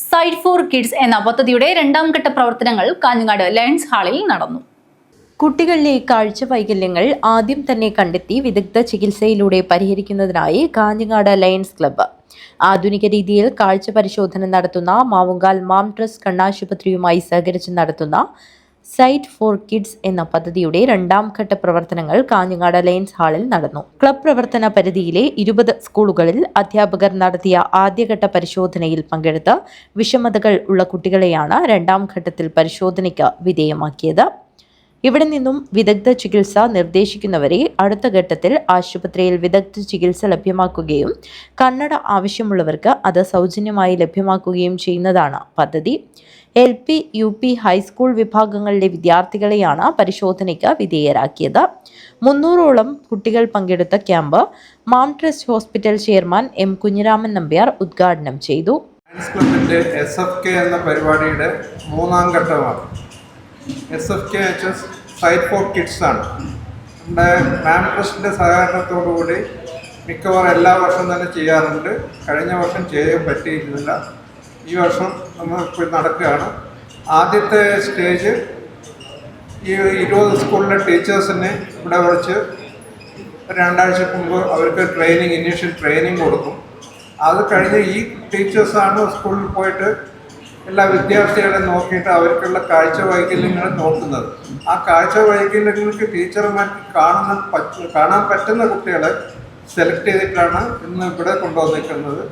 സൈറ്റ് ഫോർ കിഡ്സ് എന്ന പദ്ധതിയുടെ 2ാം ഘട്ട പ്രവർത്തനങ്ങൾ കാഞ്ഞങ്ങാട് ലയൺസ് ഹാളിൽ നടന്നു. കുട്ടികളിലെ കാഴ്ച വൈകല്യങ്ങൾ ആദ്യം തന്നെ കണ്ടെത്തി വിദഗ്ധ ചികിത്സയിലൂടെ പരിഹരിക്കുന്നതിനായി കാഞ്ഞങ്ങാട് ലയൺസ് ക്ലബ്ബ് ആധുനിക രീതിയിൽ കാഴ്ച പരിശോധന നടത്തുന്ന മാവുങ്കാൽ മാം ട്രസ്റ്റ് കണ്ണാശുപത്രിയുമായി സഹകരിച്ച് നടത്തുന്ന സൈറ്റ് ഫോർ കിഡ്സ് എന്ന പദ്ധതിയുടെ 2ാം ഘട്ട പ്രവർത്തനങ്ങൾ കാഞ്ഞങ്ങാട് ലയൺസ് ഹാളിൽ നടന്നു. ക്ലബ് പ്രവർത്തന പരിധിയിലെ 20 സ്കൂളുകളിൽ അധ്യാപകർ നടത്തിയ ആദ്യഘട്ട പരിശോധനയിൽ പങ്കെടുത്ത് വിഷമതകൾ ഉള്ള കുട്ടികളെയാണ് 2ാം ഘട്ടത്തിൽ പരിശോധനയ്ക്ക് വിധേയമാക്കിയത്. ഇവിടെ നിന്നും വിദഗ്ധ ചികിത്സ നിർദ്ദേശിക്കുന്നവരെ അടുത്ത ഘട്ടത്തിൽ ആശുപത്രിയിൽ വിദഗ്ധ ചികിത്സ ലഭ്യമാക്കുകയും കണ്ണട ആവശ്യമുള്ളവർക്ക് അത് സൗജന്യമായി ലഭ്യമാക്കുകയും ചെയ്യുന്നതാണ് പദ്ധതി. LP, UP, ഹൈസ്കൂൾ വിഭാഗങ്ങളിലെ വിദ്യാർത്ഥികളെയാണ് പരിശോധനയ്ക്ക് വിധേയരാക്കിയത്. 300ഓളം കുട്ടികൾ പങ്കെടുത്ത ക്യാമ്പ് മാം trust hospital chairman M. Kunhiraman Nambiar ഉദ്ഘാടനം ചെയ്തു. ലയൺസ് ക്ലബിൻ്റെ SFK എന്ന പരിപാടിയുടെ 3ാം ഘട്ടമാണ്. SFK സൈറ്റ് ഫോർ കിഡ്സ് ആണ്. നമ്മുടെ മാം ട്രസ്റ്റിൻ്റെ സഹകരണത്തോടുകൂടി മിക്കവാറും എല്ലാ വർഷവും തന്നെ ചെയ്യാറുണ്ട്. കഴിഞ്ഞ വർഷം ചെയ്യാൻ പറ്റിയിരുന്നില്ല, ഈ വർഷം നമ്മൾ നടക്കുകയാണ്. ആദ്യത്തെ സ്റ്റേജ് ഈ 20 സ്കൂളിലെ ടീച്ചേഴ്സിനെ ഇവിടെ വിളിച്ച് രണ്ടാഴ്ചക്ക് മുമ്പ് അവർക്ക് ഇനീഷ്യൽ ട്രെയിനിങ് കൊടുക്കും. അത് കഴിഞ്ഞ് ഈ ടീച്ചേഴ്സാണ് സ്കൂളിൽ പോയിട്ട് എല്ലാ വിദ്യാർത്ഥികളെയും നോക്കിയിട്ട് അവർക്കുള്ള കാഴ്ച വൈകല്യങ്ങൾ നോക്കുന്നത്. ആ കാഴ്ച വൈകല്യങ്ങൾക്ക് ടീച്ചർമാർക്ക് കാണാൻ പറ്റുന്ന കുട്ടികളെ സെലക്ട് ചെയ്തിട്ടാണ് ഇന്ന് ഇവിടെ കൊണ്ടുവന്നിരിക്കുന്നത്.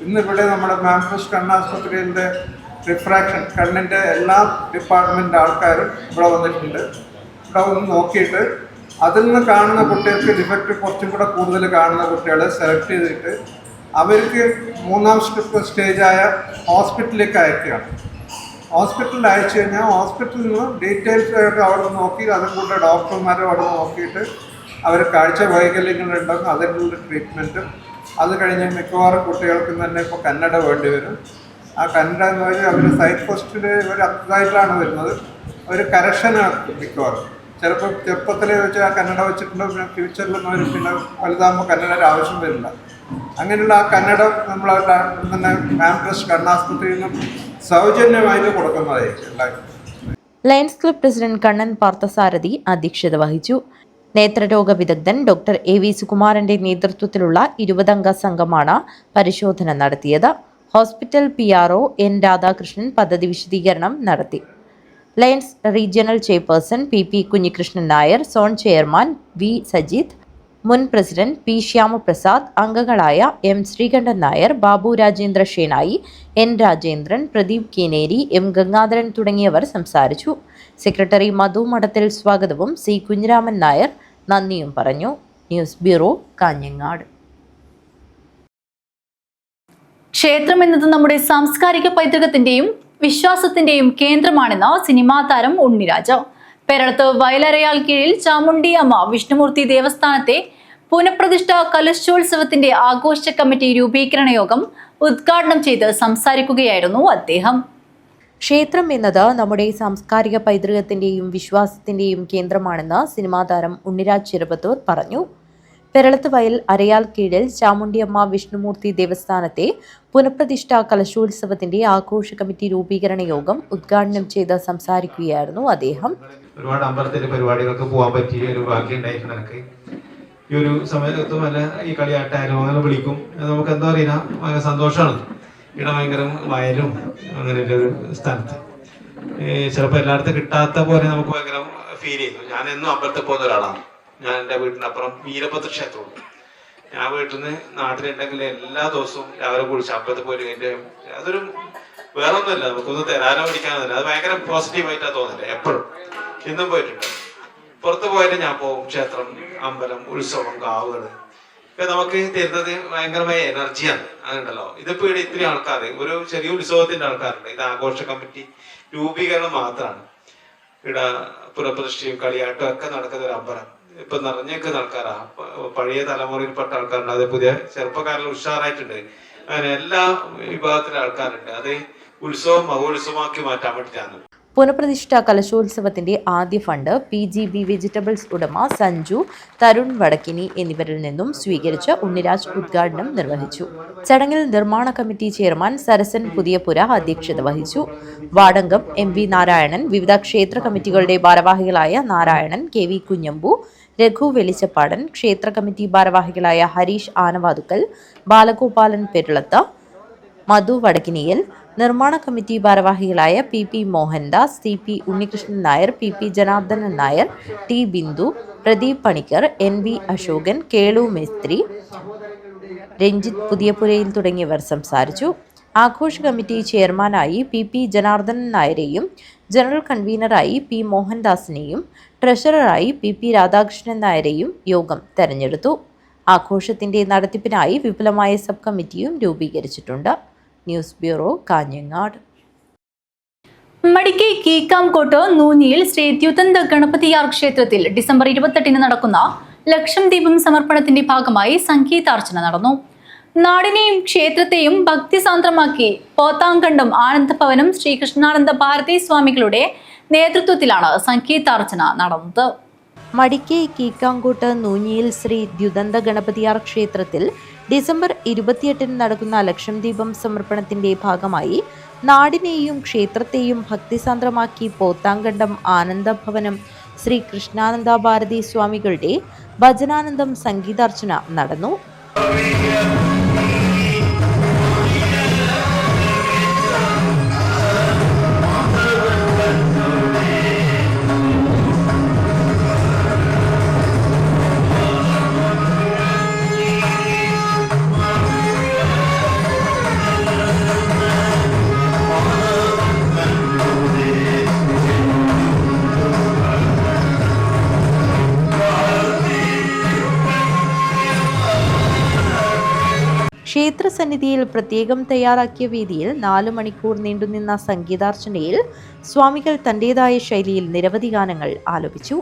ഇന്നിവിടെ നമ്മുടെ മാംഫ്രഷ് കണ്ണാശുപത്രിയുടെ റിഫ്രാക്ഷൻ കണ്ണിൻ്റെ എല്ലാ ഡിപ്പാർട്ട്മെൻറ്റ് ആൾക്കാരും ഇവിടെ വന്നിട്ടുണ്ട്. ഇവിടെ വന്ന് നോക്കിയിട്ട് അതിൽ നിന്ന് കാണുന്ന കുട്ടികൾക്ക് ഡിഫക്റ്റ് കുറച്ചും കൂടെ കൂടുതൽ കാണുന്ന കുട്ടികളെ സെലക്ട് ചെയ്തിട്ട് അവർക്ക് 3ാം സ്റ്റേജായ ഹോസ്പിറ്റലിലേക്ക് അയക്കുകയാണ്. ഹോസ്പിറ്റലിൽ അയച്ചു കഴിഞ്ഞാൽ ഹോസ്പിറ്റലിൽ നിന്ന് ഡീറ്റെയിൽസ് ആയിട്ട് അവിടെ നോക്കി അതും കൂടെ ഡോക്ടർമാരും അവിടെ നോക്കിയിട്ട് അവർ കാഴ്ച വൈകല്യങ്ങളുണ്ടെങ്കിൽ അതിനുള്ള ട്രീറ്റ്മെൻറ്റും അത് കഴിഞ്ഞ് മിക്കവാറും കുട്ടികൾക്ക് തന്നെ ഇപ്പോൾ കന്നഡ വേണ്ടി വരും. ആ കന്നഡ എന്ന് പറഞ്ഞാൽ അവർ സൈറ്റ് ഫസ്റ്റിൽ ഇവർ അപ്ഡേറ്റിലാണ് വരുന്നത്. അവർ കറക്ഷനാണ് മിക്കവാറും. ചിലപ്പോൾ ചെറുപ്പത്തിലെ വെച്ച് ആ കന്നഡ വെച്ചിട്ടുണ്ടെങ്കിൽ പിന്നെ ഫ്യൂച്ചറിലൊന്നും അവർ പിന്നെ വലുതാകുമ്പോൾ കന്നഡയുടെ ആവശ്യം വരില്ല. അങ്ങനെയുള്ള ആ കന്നഡ നമ്മൾ തന്നെ മാംഫ്രഷ് കണ്ണാശുപത്രിയിൽ നിന്നും സൗജന്യമായിട്ട് കൊടുക്കുന്നതായിരിക്കും എല്ലാവരും. Lions club president Kannan Parthasarathy അധ്യക്ഷത വഹിച്ചു. നേത്രരോഗ വിദഗ്ധൻ ഡോക്ടർ AV സുകുമാരന്റെ നേതൃത്വത്തിലുള്ള 20-അംഗ സംഘമാണ് പരിശോധന നടത്തിയത്. ഹോസ്പിറ്റൽ PRO N രാധാകൃഷ്ണൻ പദ്ധതി വിശദീകരണം നടത്തി. Lions regional chairperson PP Kunhikrishnan Nair, zone chairman V Sajith, മുൻ പ്രസിഡന്റ് P ശ്യാമപ്രസാദ്, അംഗങ്ങളായ M Sreekandan Nair, Babu Rajendra Shenoy, N Rajendran, Pradeep കേനേരി, M Gangadharan തുടങ്ങിയവർ സംസാരിച്ചു. സെക്രട്ടറി മധു മഠത്തിൽ സ്വാഗതവും C കുഞ്ഞിരാമൻ നായർ നന്ദിയും പറഞ്ഞു. News bureau, Kanhangad. ക്ഷേത്രം എന്നത് നമ്മുടെ സാംസ്കാരിക പൈതൃകത്തിന്റെയും വിശ്വാസത്തിന്റെയും കേന്ദ്രമാണെന്ന് സിനിമാ താരം ഉണ്ണിരാജ്. പേരളത്ത് വയലരയാൽ കീഴിൽ ചാമുണ്ഡി അമ്മ വിഷ്ണുമൂർത്തി ദേവസ്ഥാനത്തെ പുനഃപ്രതിഷ്ഠ കലശോത്സവത്തിന്റെ ആഘോഷ കമ്മിറ്റി രൂപീകരണ യോഗം ഉദ്ഘാടനം ചെയ്ത് സംസാരിക്കുകയായിരുന്നു അദ്ദേഹം. ക്ഷേത്രം എന്നത് നമ്മുടെ സാംസ്കാരിക പൈതൃകത്തിന്റെയും വിശ്വാസത്തിന്റെയും കേന്ദ്രമാണെന്ന് സിനിമാ താരം ഉണ്ണിരാജ് ചെറുപ്പത്തൂർ പറഞ്ഞു. പെരളത്ത് വയൽ അരയാൽ കീഴിൽ ചാമുണ്ഡിയമ്മ വിഷ്ണുമൂർത്തി ദേവസ്ഥാനത്തെ പുനഃപ്രതിഷ്ഠ കലശോത്സവത്തിന്റെ ആഘോഷ കമ്മിറ്റി രൂപീകരണ യോഗം ഉദ്ഘാടനം ചെയ്ത് സംസാരിക്കുകയായിരുന്നു അദ്ദേഹം. ഒരുപാട് അമ്പലത്തിന്റെ പരിപാടികൾക്ക് പോകാൻ പറ്റിയ ഒരു ഭാഗ്യം ഉണ്ടായിരുന്നു എനിക്ക്. ഈ ഒരു സമയത്തും അല്ല ഈ കളിയാട്ടായാലും അങ്ങനെ വിളിക്കും. നമുക്ക് എന്താ പറയുക, ഭയങ്കര സന്തോഷമാണ്. ഇവിടെ ഭയങ്കര വയലും അങ്ങനെ ഒരു സ്ഥലത്ത് ചിലപ്പോൾ എല്ലായിടത്തും കിട്ടാത്ത പോലെ നമുക്ക് ഭയങ്കര ഫീൽ ചെയ്തു. ഞാൻ എന്നും അമ്പലത്തിൽ പോകുന്ന ഒരാളാണ്. ഞാൻ എൻ്റെ വീട്ടിനപ്പുറം വീരഭദ്ര ക്ഷേത്രമുണ്ട്. ഞാൻ വീട്ടിൽ നിന്ന് നാട്ടിലുണ്ടെങ്കിൽ എല്ലാ ദിവസവും രാവിലെ കുളിച്ച് അമ്പലത്തിൽ പോയി കഴിഞ്ഞിട്ട് അതൊരു വേറെ ഒന്നുമില്ല, നമുക്കൊന്ന് തരാനോ പിടിക്കാനൊന്നുമില്ല. അത് ഭയങ്കര പോസിറ്റീവായിട്ടാണ് തോന്നുന്നില്ല. എപ്പോഴും ഇന്നും പോയിട്ടുണ്ട്. പുറത്ത് പോയിട്ട് ഞാൻ പോകും. ക്ഷേത്രം, അമ്പലം, ഉത്സവം, കാവുകൾ ഇപ്പൊ നമുക്ക് തരുന്നത് ഭയങ്കരമായ എനർജിയാണ്. അതുണ്ടല്ലോ, ഇതിപ്പോ ഇവിടെ ഇത്രയും ആൾക്കാർ, ഒരു ചെറിയ ഉത്സവത്തിന്റെ ആൾക്കാരുണ്ട്. ഇത് ആഘോഷ കമ്മിറ്റി രൂപീകരണം മാത്രമാണ്. ഇവിടെ പുനഃപ്രതിഷ്ഠയും കളിയാട്ടും ഒക്കെ നടക്കുന്ന ഒരു അമ്പലം ഇപ്പൊ നിറഞ്ഞേക്കുന്ന ആൾക്കാരാ. പഴയ തലമുറയിൽപ്പെട്ട ആൾക്കാരുണ്ട്, അത് പുതിയ ചെറുപ്പക്കാരിൽ ഉഷാറായിട്ടുണ്ട്. അങ്ങനെ എല്ലാ വിഭാഗത്തിലെ ആൾക്കാരുണ്ട്. അത് ഉത്സവം മഹോത്സവമാക്കി മാറ്റാൻ വേണ്ടിയിട്ടാണ്. പുനഃപ്രതിഷ്ഠ കലശോത്സവത്തിന്റെ ആദ്യ ഫണ്ട് PGB വെജിറ്റബിൾസ് ഉടമ സഞ്ജു, തരുൺ വടക്കിനി എന്നിവരിൽ നിന്നും സ്വീകരിച്ച് ഉണ്ണിരാജ് ഉദ്ഘാടനം നിർവഹിച്ചു. ചടങ്ങിൽ നിർമ്മാണ കമ്മിറ്റി ചെയർമാൻ സരസൻ പുതിയപുര അധ്യക്ഷത വഹിച്ചു. വാർഡംഗം MV നാരായണൻ, വിവിധ ക്ഷേത്ര കമ്മിറ്റികളുടെ ഭാരവാഹികളായ നാരായണൻ, KV കുഞ്ഞമ്പു, രഘു വെളിച്ചപ്പാടൻ, ക്ഷേത്ര കമ്മിറ്റി ഭാരവാഹികളായ ഹരീഷ് ആനവാതുക്കൽ, ബാലഗോപാലൻ പെരുളത്ത്, മധു വടക്കിനിയൽ, നിർമ്മാണ കമ്മിറ്റി ഭാരവാഹികളായ PP Mohandas, CP Unnikrishnan Nair, PP Janardhanan Nair, T Bindu, Pradeep Panicker, NV Ashokan, Kelu മേസ്ത്രി, Ranjith പുതിയപുരയിൽ തുടങ്ങിയവർ സംസാരിച്ചു. ആഘോഷ കമ്മിറ്റി ചെയർമാനായി PP ജനാർദ്ദനൻ നായരെയും ജനറൽ കൺവീനറായി P മോഹൻദാസിനെയും ട്രഷററായി PP രാധാകൃഷ്ണൻ നായരെയും യോഗം തെരഞ്ഞെടുത്തു. ആഘോഷത്തിന്റെ നടത്തിപ്പിനായി വിപുലമായ സബ് കമ്മിറ്റിയും രൂപീകരിച്ചിട്ടുണ്ട്. News bureau, Kanhangad. മടിക്കൈ കീക്കാംകോട്ട് നൂഞ്ഞിയിൽ ശ്രീ ദ്യുതന്ത ഗണപതിയാർ ക്ഷേത്രത്തിൽ ഡിസംബർ 28-ന് നടക്കുന്ന ലക്ഷം ദീപം സമർപ്പണത്തിന്റെ ഭാഗമായി സംഗീതാർച്ചന നടന്നു. നാടിനെയും ക്ഷേത്രത്തെയും ഭക്തിസാന്ദ്രമാക്കി പോത്താങ്കണ്ടം ആനന്ദഭവനം ശ്രീകൃഷ്ണാനന്ദ ഭാരതി സ്വാമികളുടെ നേതൃത്വത്തിലാണ് സംഗീതാർച്ചന നടന്നത്. മടിക്കൈ കീക്കാംകോട്ട് നൂഞ്ഞിയിൽ ശ്രീ ദ്യുതന്ത ഗണപതിയാർ ക്ഷേത്രത്തിൽ ഡിസംബർ 28-ന് നടക്കുന്ന ലക്ഷം ദീപം സമർപ്പണത്തിന്റെ ഭാഗമായി നാടിനെയും ക്ഷേത്രത്തെയും ഭക്തിസാന്ദ്രമാക്കി പോത്താങ്കണ്ടം ആനന്ദഭവനം ശ്രീ കൃഷ്ണാനന്ദ ഭാരതി സ്വാമികളുടെ ഭജനാനന്ദം സംഗീതാർച്ചന നടന്നു. ക്ഷേത്രസന്നിധിയിൽ പ്രത്യേകം തയ്യാറാക്കിയ വേദിയിൽ 4 മണിക്കൂർ നീണ്ടുനിന്ന സംഗീതാർച്ചനയിൽ സ്വാമികൾ തന്റേതായ ശൈലിയിൽ നിരവധി ഗാനങ്ങൾ ആലപിച്ചു.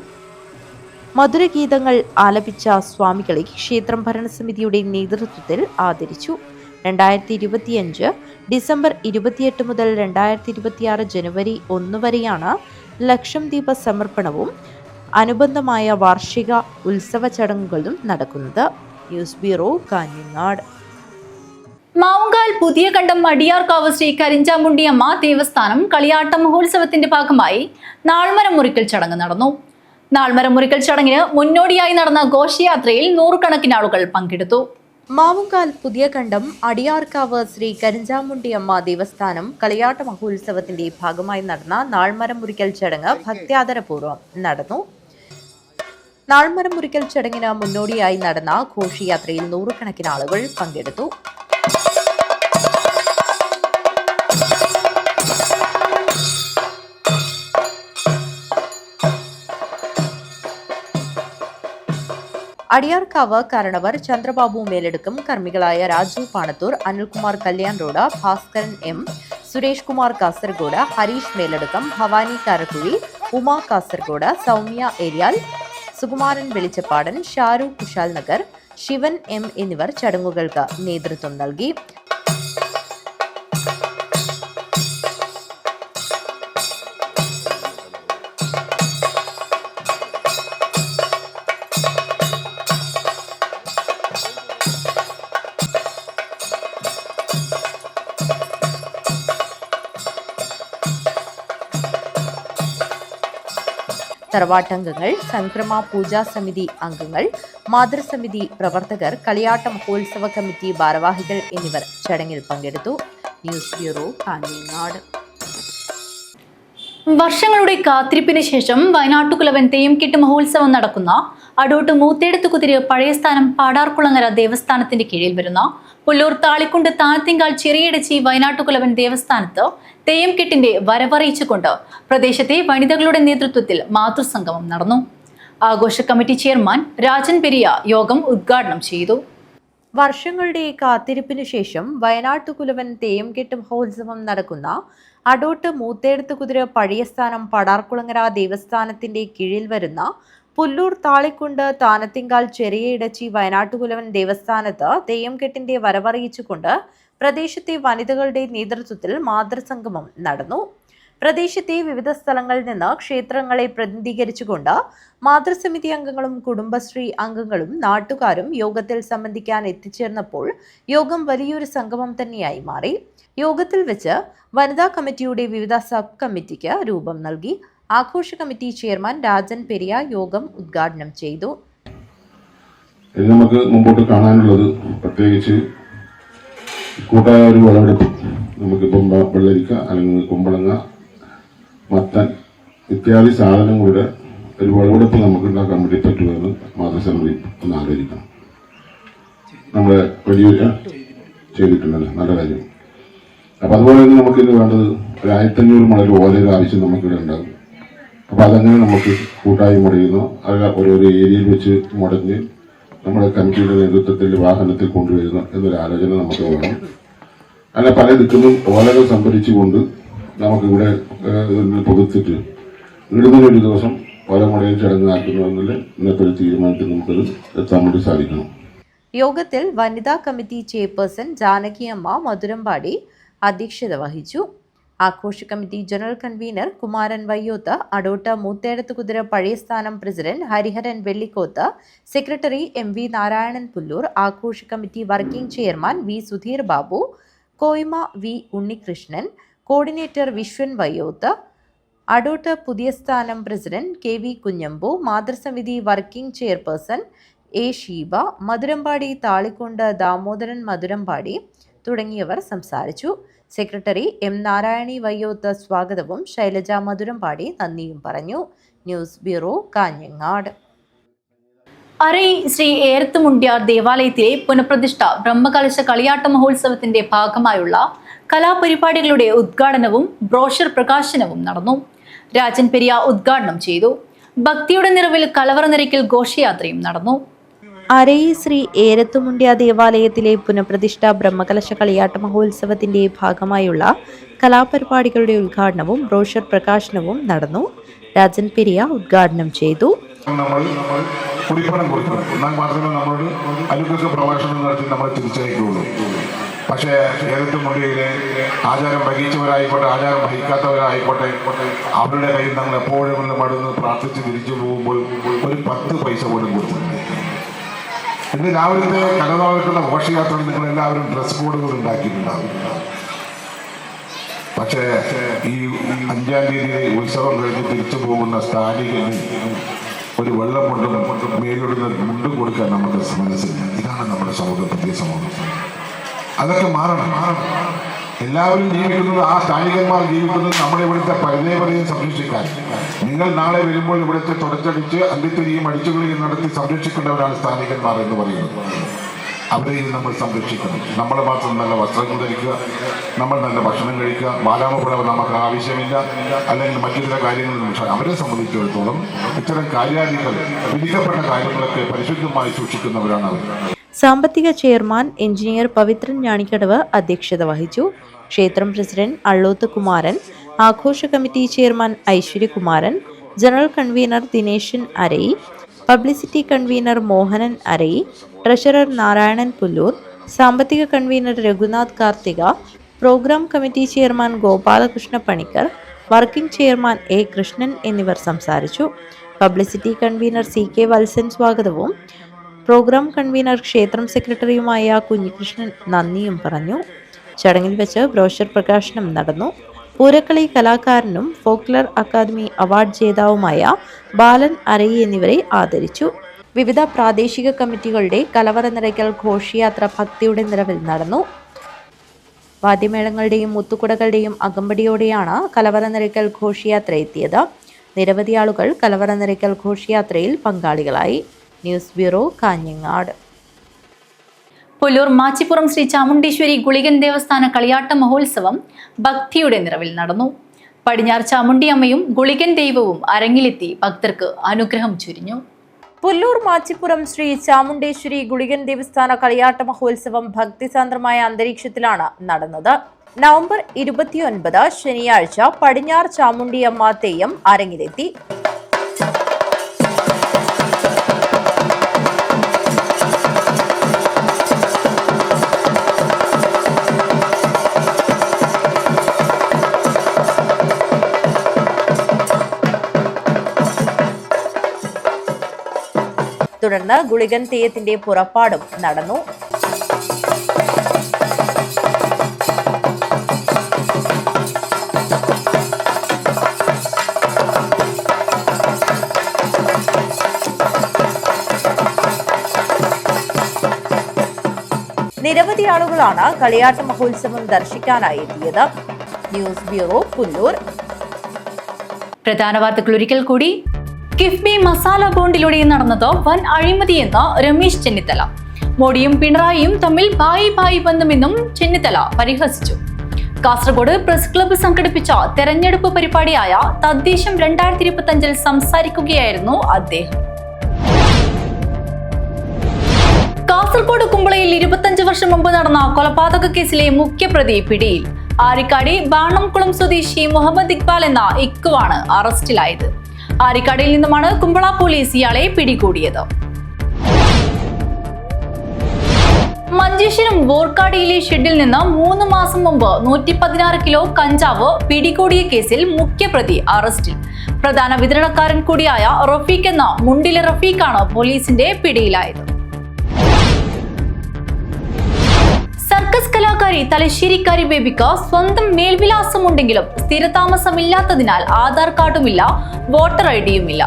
മധുരഗീതങ്ങൾ ആലപിച്ച സ്വാമികളെ ക്ഷേത്രം ഭരണസമിതിയുടെ നേതൃത്വത്തിൽ ആദരിച്ചു. 2025 ഡിസംബർ 28 മുതൽ 2026 ജനുവരി 1 വരെയാണ് ലക്ഷംദീപ സമർപ്പണവും അനുബന്ധമായ വാർഷിക ഉത്സവ ചടങ്ങുകളും നടക്കുന്നത്. News bureau, Kanhangad. മാവുങ്കാൽ പുതിയ കണ്ടം അടിയാർക്കാവ് ശ്രീ കരിഞ്ചാമുണ്ടിയമ്മ ദേവസ്ഥാനം കളിയാട്ട മഹോത്സവത്തിന്റെ ഭാഗമായി നാൾമരം മുറിക്കൽ ചടങ്ങ് നടന്നു. നാൾമരം മുറിക്കൽ ചടങ്ങിന് മുന്നോടിയായി നടന്ന ഘോഷയാത്രയിൽ 100 കണക്കിന് ആളുകൾ പങ്കെടുത്തു. മാവുങ്കാൽ പുതിയ കണ്ടം അടിയാർക്കാവ് ശ്രീ കരിഞ്ചാമുണ്ടിയമ്മ ദേവസ്ഥാനം കളിയാട്ട മഹോത്സവത്തിന്റെ ഭാഗമായി നടന്ന നാൾമരം മുറിക്കൽ ചടങ്ങ് ഭക്ത്യാദരപൂർവ്വം നടന്നു. നാൾമരം മുറിക്കൽ ചടങ്ങിന് മുന്നോടിയായി നടന്ന ഘോഷയാത്രയിൽ 100 കണക്കിന് ആളുകൾ പങ്കെടുത്തു. അടിയാർക്കാവ് കരണവർ ചന്ദ്രബാബു മേലെടുക്കും കർമ്മികളായ രാജു പാണത്തൂർ, അനിൽകുമാർ കല്യാൺ റോഡ്, ഭാസ്കരൻ എം, സുരേഷ് കുമാർ കാസർഗോഡ്, ഹരീഷ് മേലെടുക്കം, ഭവാനി കാരക്കുഴി, ഉമ കാസർഗോഡ്, സൗമ്യ ഏരിയാൽ, സുകുമാരൻ വെളിച്ചപ്പാടൻ, ഷാരു കുശാൽ നഗർ, ശിവൻ എം എന്നിവർ ചടങ്ങുകൾക്ക് നേതൃത്വം നൽകി. തറവാട്ടംഗങ്ങൾ, സംക്രമ പൂജാ സമിതി അംഗങ്ങൾ, മാതൃസമിതി പ്രവർത്തകർ, കളിയാട്ട മഹോത്സവ കമ്മിറ്റി ഭാരവാഹികൾ എന്നിവർ ചടങ്ങിൽ പങ്കെടുത്തു. News bureau, Kanhangad. വർഷങ്ങളുടെ കാത്തിരിപ്പിന് ശേഷം വയനാട്ടുകുലവൻ തെയ്യംകെട്ട് മഹോത്സവം നടക്കുന്ന അടോട്ട് മൂത്തേടത്തുകുതിര് പഴയസ്ഥാനം പാടാർകുളങ്ങര ദേവസ്ഥാനത്തിന്റെ കീഴിൽ വരുന്ന പുല്ലൂർ താളിക്കുണ്ട് താഴത്തിങ്കാൽ ചെറിയടച്ചി വയനാട്ടുകുലവൻ ദേവസ്ഥാനത്ത് തെയ്യംകെട്ടിന്റെ വരവറിയിച്ചുകൊണ്ട് പ്രദേശത്തെ വനിതകളുടെ നേതൃത്വത്തിൽ മാതൃസംഗമം നടന്നു. ആഘോഷ കമ്മിറ്റി ചെയർമാൻ രാജൻ പെരിയ യോഗം ഉദ്ഘാടനം ചെയ്തു. വർഷങ്ങളുടെ കാത്തിരിപ്പിനു ശേഷം വയനാട്ടുകുലവൻ തെയ്യംകെട്ട് മഹോത്സവം നടക്കുന്ന അടോട്ട് മൂത്തേടത്തുകുതിര് പഴയസ്ഥാനം പടാർകുളങ്ങര ദേവസ്ഥാനത്തിന്റെ കീഴിൽ വരുന്ന പുല്ലൂർ താളിക്കുണ്ട് താനത്തിങ്കാൽ ചെറിയ ഇടച്ചി വയനാട്ടുകുലവൻ ദേവസ്ഥാനത്ത് തെയ്യംകെട്ടിന്റെ വരവറിയിച്ചുകൊണ്ട് പ്രദേശത്തെ വനിതകളുടെ നേതൃത്വത്തിൽ മാതൃസംഗമം നടന്നു. പ്രദേശത്തെ വിവിധ സ്ഥലങ്ങളിൽ നിന്ന് ക്ഷേത്രങ്ങളെ പ്രതിനിധീകരിച്ചുകൊണ്ട് മാതൃസമിതി അംഗങ്ങളും കുടുംബശ്രീ അംഗങ്ങളും നാട്ടുകാരും യോഗത്തിൽ സംബന്ധിക്കാൻ എത്തിച്ചേർന്നപ്പോൾ യോഗം വലിയൊരു സംഗമം തന്നെയായി മാറി. യോഗത്തിൽ വെച്ച് വനിതാ കമ്മിറ്റിയുടെ വിവിധ സബ് കമ്മിറ്റിക്ക് രൂപം നൽകി. ആഘോഷ കമ്മിറ്റി ചെയർമാൻ രാജൻ പെരിയ യോഗം ഉദ്ഘാടനം ചെയ്തു. നമുക്ക് മുമ്പോട്ട് കാണാനുള്ളത് പ്രത്യേകിച്ച് കൂട്ടായ ഒരു വിളവെടുപ്പ്, നമുക്കിപ്പം വെള്ളരിക്ക അല്ലെങ്കിൽ കുമ്പളങ്ങ, മത്തൻ ഇത്യാദി സാധനങ്ങളുടെ ഒരു വിളവെടുപ്പ് നമുക്ക് ഉണ്ടാക്കാൻ വേണ്ടി പറ്റുമെന്ന് മാതൃസമിതി ഒന്ന് ആലോചിക്കണം. നമ്മളെ വലിയൊരു ചെയ്തിട്ടുണ്ടല്ലോ, നല്ല കാര്യം. അപ്പം അതുപോലെ തന്നെ നമുക്കിന്ന് വേണ്ടത് ഒരു 1500 മുളക് ഓരോ ആവശ്യം നമുക്കിവിടെ ഉണ്ടാകും. അപ്പം അതങ്ങനെ നമുക്ക് കൂട്ടായി മുടയുന്നു, അത് ഓരോരോ ഏരിയയിൽ വെച്ച് മുടഞ്ഞ് നമ്മുടെ കമ്മിറ്റിയുടെ നേതൃത്വത്തിൽ വാഹനത്തിൽ കൊണ്ടുവരുന്നു എന്നൊരു ആലോചന നമുക്ക് വേണം. അങ്ങനെ പല ദിക്കിലും ഓലകൾ സംഭരിച്ചുകൊണ്ട് നമുക്കിവിടെ പുതുത്തിട്ട് ഇടുന്നൊരു ദിവസം ഓല മുടയിൽ ചടങ്ങാക്കുന്നു എന്നുള്ള ഇന്നത്തെ ഒരു തീരുമാനത്തിൽ നമുക്കത് എത്താൻ വേണ്ടി സാധിക്കണം. യോഗത്തിൽ വനിതാ കമ്മിറ്റി ചെയർപേഴ്സൺ ജാനകിയമ്മ മധുരമ്പാടി അധ്യക്ഷത വഹിച്ചു. ആഘോഷ committee general convener Kumaran Vayyoth, Adot Moothedathukuthira പഴയസ്ഥാനം president Hariharan Vellikoth, secretary M V Narayanan Pullur, ആഘോഷ committee working chairman V Sudheer Babu, കോയ്മ വി ഉണ്ണികൃഷ്ണൻ, കോർഡിനേറ്റർ വിശ്വൻ വയ്യോത്ത്, അടൂട്ട് പുതിയ സ്ഥാനം പ്രസിഡന്റ് KV കുഞ്ഞമ്പു, മാതൃസമിതി working chairperson A. Sheeba, Madhurampadi Thalikkund Damodaran Madhurampadi തുടങ്ങിയവർ സംസാരിച്ചു. Secretary M. നാരായണി വയ്യോത്ത് സ്വാഗതവും ശൈലജ മധുരമ്പാടി നന്ദിയും പറഞ്ഞു. News bureau, Kanhangad. അരൈ ശ്രീ ഏരത്തുമുണ്ട്യാർ ദേവാലയത്തിലെ പുനഃപ്രതിഷ്ഠ ബ്രഹ്മകലശ കളിയാട്ട മഹോത്സവത്തിന്റെ ഭാഗമായുള്ള കലാപരിപാടികളുടെ ഉദ്ഘാടനവും ബ്രോഷർ പ്രകാശനവും നടന്നു. രാജൻ പെരിയ ഉദ്ഘാടനം ചെയ്തു. ഭക്തിയുടെ നിറവിൽ കലവറ നിരയ്ക്കൽ ഘോഷയാത്രയും നടന്നു. അരൈ ശ്രീ ഏരത്തുമുണ്ട്യ ദേവാലയത്തിലെ പുനഃപ്രതിഷ്ഠ ബ്രഹ്മകലശ കളിയാട്ട മഹോത്സവത്തിന്റെ ഭാഗമായുള്ള കലാപരിപാടികളുടെ ഉദ്ഘാടനവും ബ്രോഷർ പ്രകാശനവും നടന്നു. രാജൻ പെരിയ ഉദ്ഘാടനം ചെയ്തു. കുടിപ്പണം കൊടുക്കും, എന്നാൽ മാത്രമേ നമ്മളോട് അനുഗ്രഹ പ്രഭാഷണം നടത്തി നമ്മളെ തിരിച്ചയക്കുകയുള്ളൂ. പക്ഷേ ഏരത്തുമുണ്ട്യയിലെ ആചാരം വഹിച്ചവരായിക്കോട്ടെ ആചാരം വഹിക്കാത്തവരായിക്കോട്ടെ അവരുടെ കയ്യിൽ നമ്മൾ എപ്പോഴും മടന്ന് പ്രാർത്ഥിച്ച് തിരിച്ചു പോകുമ്പോൾ ഒരു 10 പൈസ പോലും കൊടുത്തിട്ടുണ്ട്. ഇന്ന് രാവിലത്തെ കലനാളത്തുള്ള ഘോഷയാത്രയിൽ നിങ്ങൾ എല്ലാവരും ഡ്രസ് കോഡുകൾ ഉണ്ടാക്കിയിട്ടുണ്ടാവും. പക്ഷേ ഈ 5-ാം തീയതി ഉത്സവം കഴിഞ്ഞ് തിരിച്ചു പോകുന്ന സ്ഥാനികന് ഒരു വെള്ളം കൊണ്ടും മേലിടുന്ന മുണ്ടും കൊടുക്കാൻ നമുക്ക് മനസ്സില്ല. ഇതാണ് നമ്മുടെ സമൂഹം, പുതിയ സമൂഹം. അതൊക്കെ മാറണം. എല്ലാവരും ജീവിക്കുന്നത്, ആ സ്ഥാനികന്മാർ ജീവിക്കുന്നത് നമ്മുടെ ഇവിടുത്തെ പരിധേയപരയും സംരക്ഷിക്കാൻ. നിങ്ങൾ നാളെ വരുമ്പോൾ ഇവിടുത്തെ തുടച്ചടിച്ച് അന്ത്യത്തിരിയും അടിച്ചുകളിയും നടത്തി സംരക്ഷിക്കേണ്ടവരാണ് സ്ഥാനികന്മാർ എന്ന് പറയുന്നത്. അവരെയും നമ്മൾ സംരക്ഷിക്കണം. നമ്മൾ മാത്രം നല്ല വസ്ത്രങ്ങൾ ധരിക്കുക, നമ്മൾ നല്ല ഭക്ഷണം കഴിക്കുക, ബാലാമപ്പുഴ നമുക്ക് ആവശ്യമില്ല, അല്ലെങ്കിൽ മറ്റു ചില കാര്യങ്ങളും. അവരെ സംബന്ധിച്ചിടത്തോളം ഇത്തരം കാര്യാദികൾ, വിധിക്കപ്പെട്ട കാര്യങ്ങളൊക്കെ പരിശുദ്ധമായി സൂക്ഷിക്കുന്നവരാണ് അവർ. സാമ്പത്തിക ചെയർമാൻ എഞ്ചിനീയർ പവിത്രൻ ഞാണിക്കടവ് അധ്യക്ഷത വഹിച്ചു. ക്ഷേത്രം പ്രസിഡന്റ് അള്ളോത്ത് കുമാരൻ, ആഘോഷ committee chairman Aishwaryakumaran, general convener Dineshan Arai, publicity convener Mohanan Arai, treasurer Narayanan Pullur, സാമ്പത്തിക convener Raghunath Karthika, programme committee chairman Gopalakrishna Panicker, working chairman A. Krishnan എന്നിവർ സംസാരിച്ചു. പബ്ലിസിറ്റി കൺവീനർ CK വത്സൻ സ്വാഗതവും പ്രോഗ്രാം കൺവീനർ ക്ഷേത്രം സെക്രട്ടറിയുമായ കുഞ്ഞികൃഷ്ണൻ നന്ദിയും പറഞ്ഞു. ചടങ്ങിൽ വെച്ച് ബ്രോഷർ പ്രകാശനം നടന്നു. പൂരക്കളി കലാകാരനും ഫോക്ലർ അക്കാദമി അവാർഡ് ജേതാവുമായ ബാലൻ അരൈ എന്നിവരെ ആദരിച്ചു. വിവിധ പ്രാദേശിക കമ്മിറ്റികളുടെ കലവറ നിറയ്ക്കൽ ഘോഷയാത്ര ഭക്തിയുടെ നിറവിൽ നടന്നു. വാദ്യമേളങ്ങളുടെയും മുത്തുകുടകളുടെയും അകമ്പടിയോടെയാണ് കലവറ നിറയ്ക്കൽ ഘോഷയാത്ര എത്തിയത്. നിരവധി ആളുകൾ കലവറ നിറയ്ക്കൽ ഘോഷയാത്രയിൽ പങ്കാളികളായി. News bureau, Kanhangad. പുല്ലൂർ മാച്ചിപ്പുറം ശ്രീ ചാമുണ്ടേശ്വരി ഗുളികൻ ദേവസ്ഥാന കളിയാട്ട മഹോത്സവം ഭക്തിയുടെ നിറവിൽ നടന്നു. പടിഞ്ഞാർ ചാമുണ്ടിയമ്മയും ഗുളികൻ ദൈവവും അരങ്ങിലെത്തി ഭക്തർക്ക് അനുഗ്രഹം ചൊരിഞ്ഞു. പുല്ലൂർ മാച്ചിപ്പുറം ശ്രീ ചാമുണ്ടേശ്വരി ഗുളികൻ ദേവസ്ഥാന കളിയാട്ട മഹോത്സവം ഭക്തിസാന്ദ്രമായ അന്തരീക്ഷത്തിലാണ് നടന്നത്. നവംബർ 29 ശനിയാഴ്ച പടിഞ്ഞാർ ചാമുണ്ടിയമ്മ തെയ്യം അരങ്ങിലെത്തി. തുടർന്ന് ഗുളികൻ തെയ്യത്തിന്റെ പുറപ്പാടും നടന്നു. നിരവധി ആളുകളാണ് കളിയാട്ട മഹോത്സവം ദർശിക്കാനായി എത്തിയത്. News bureau, Pullur. പ്രധാന വാർത്തകൾ ഒരിക്കൽ കൂടി. കിഫ്ബി മസാല ബോണ്ടിലൂടെ നടന്നത് വൻ അഴിമതിയെന്ന് രമേശ് ചെന്നിത്തല. മോഡിയും പിണറായിയും തമ്മിൽ ഭായി ബന്ധമെന്നും ചെന്നിത്തല പരിഹസിച്ചു. കാസർഗോഡ് പ്രസ് ക്ലബ്ബ് സംഘടിപ്പിച്ച തെരഞ്ഞെടുപ്പ് പരിപാടിയായ തദ്ദേശം 2025 സംസാരിക്കുകയായിരുന്നു അദ്ദേഹം. കാസർഗോഡ് കുമ്പളയിൽ 25 വർഷം മുമ്പ് നടന്ന കൊലപാതക കേസിലെ മുഖ്യപ്രതി പിടിയിൽ. ആരിക്കാടി ബാണംകുളം സ്വദേശി മുഹമ്മദ് ഇക്ബാൽ എന്ന ഇക്കുവാണ് അറസ്റ്റിലായത്. ആരിക്കാടിയിൽ നിന്നുമാണ് കുമ്പള പോലീസ് ഇയാളെ പിടികൂടിയത്. മഞ്ചേശ്വരം വോർക്കാടിയിലെ ഷെഡിൽ നിന്ന് 3 മാസം മുമ്പ് 116 കിലോ കഞ്ചാവ് പിടികൂടിയ കേസിൽ മുഖ്യപ്രതി അറസ്റ്റിൽ. പ്രധാന വിതരണക്കാരൻ കൂടിയായ റഫീഖ് എന്ന മുണ്ടിലെ റഫീഖാണ് പോലീസിന്റെ പിടിയിലായത്. സർക്കസ് കലാകാരൻ കലാകാരി തലശ്ശേരിക്കാരി ബേബിക്ക് സ്വന്തം മേൽവിലാസമുണ്ടെങ്കിലും സ്ഥിരതാമസമില്ലാത്തതിനാൽ ആധാർ കാർഡുമില്ല, വോട്ടർ ഐഡിയുമില്ല.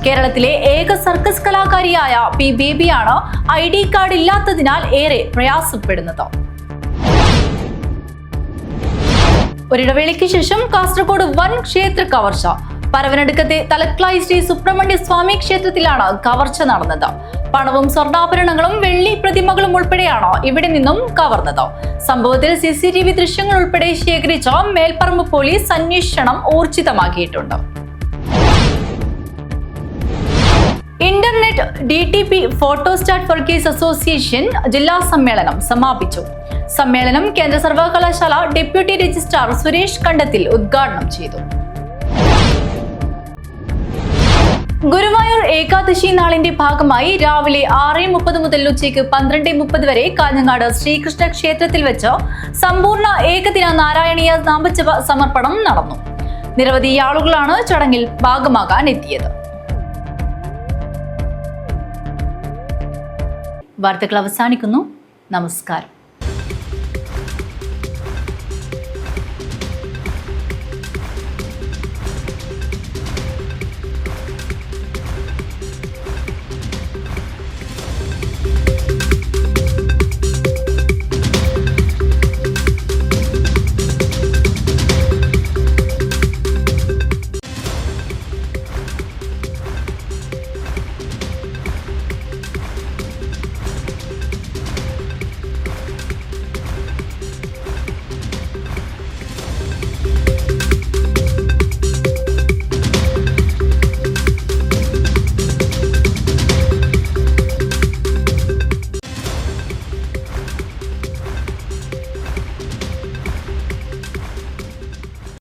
കേരളത്തിലെ ഏക സർക്കസ് കലാകാരിയായ പി ബേബിയാണ് ID കാർഡ് ഇല്ലാത്തതിനാൽ ഏറെ പ്രയാസപ്പെടുന്നത്. ഒരിടവേളയ്ക്ക് ശേഷം കാസർഗോഡ് വൻ ക്ഷേത്ര കവർച്ച. പരവനടുക്കത്തെ തലക്ലായി ശ്രീ സുബ്രഹ്മണ്യ സ്വാമി ക്ഷേത്രത്തിലാണ് കവർച്ച നടന്നത്. പണവും സ്വർണ്ണാഭരണങ്ങളും വെള്ളി പ്രതിമകളും ഉൾപ്പെടെയാണ് ഇവിടെ നിന്നും കവർന്നത്. സംഭവത്തിൽ CCTV ദൃശ്യങ്ങൾ ഉൾപ്പെടെ ശേഖരിച്ച മേൽപ്പറമ്പ് പോലീസ് അന്വേഷണം ഊർജിതമാക്കിയിട്ടുണ്ട്. Internet DTP photostat workers association ജില്ലാ സമ്മേളനം സമാപിച്ചു. സമ്മേളനം കേന്ദ്ര സർവകലാശാല ഡെപ്യൂട്ടി രജിസ്ട്രാർ സുരേഷ് കണ്ടത്തിൽ ഉദ്ഘാടനം ചെയ്തു. ഗുരുവായൂർ ഏകാദശി നാളിന്റെ ഭാഗമായി രാവിലെ 6:30 മുതൽ ഉച്ചയ്ക്ക് 12:30 വരെ കാഞ്ഞങ്ങാട് ശ്രീകൃഷ്ണ ക്ഷേത്രത്തിൽ വെച്ച് സമ്പൂർണ്ണ ഏകദിന നാരായണീയ നാമജപ സമർപ്പണം നടന്നു. നിരവധി ആളുകളാണ് ചടങ്ങിൽ ഭാഗമാകാൻ എത്തിയത്. വാർത്തകൾ അവസാനിക്കുന്നു. നമസ്കാരം.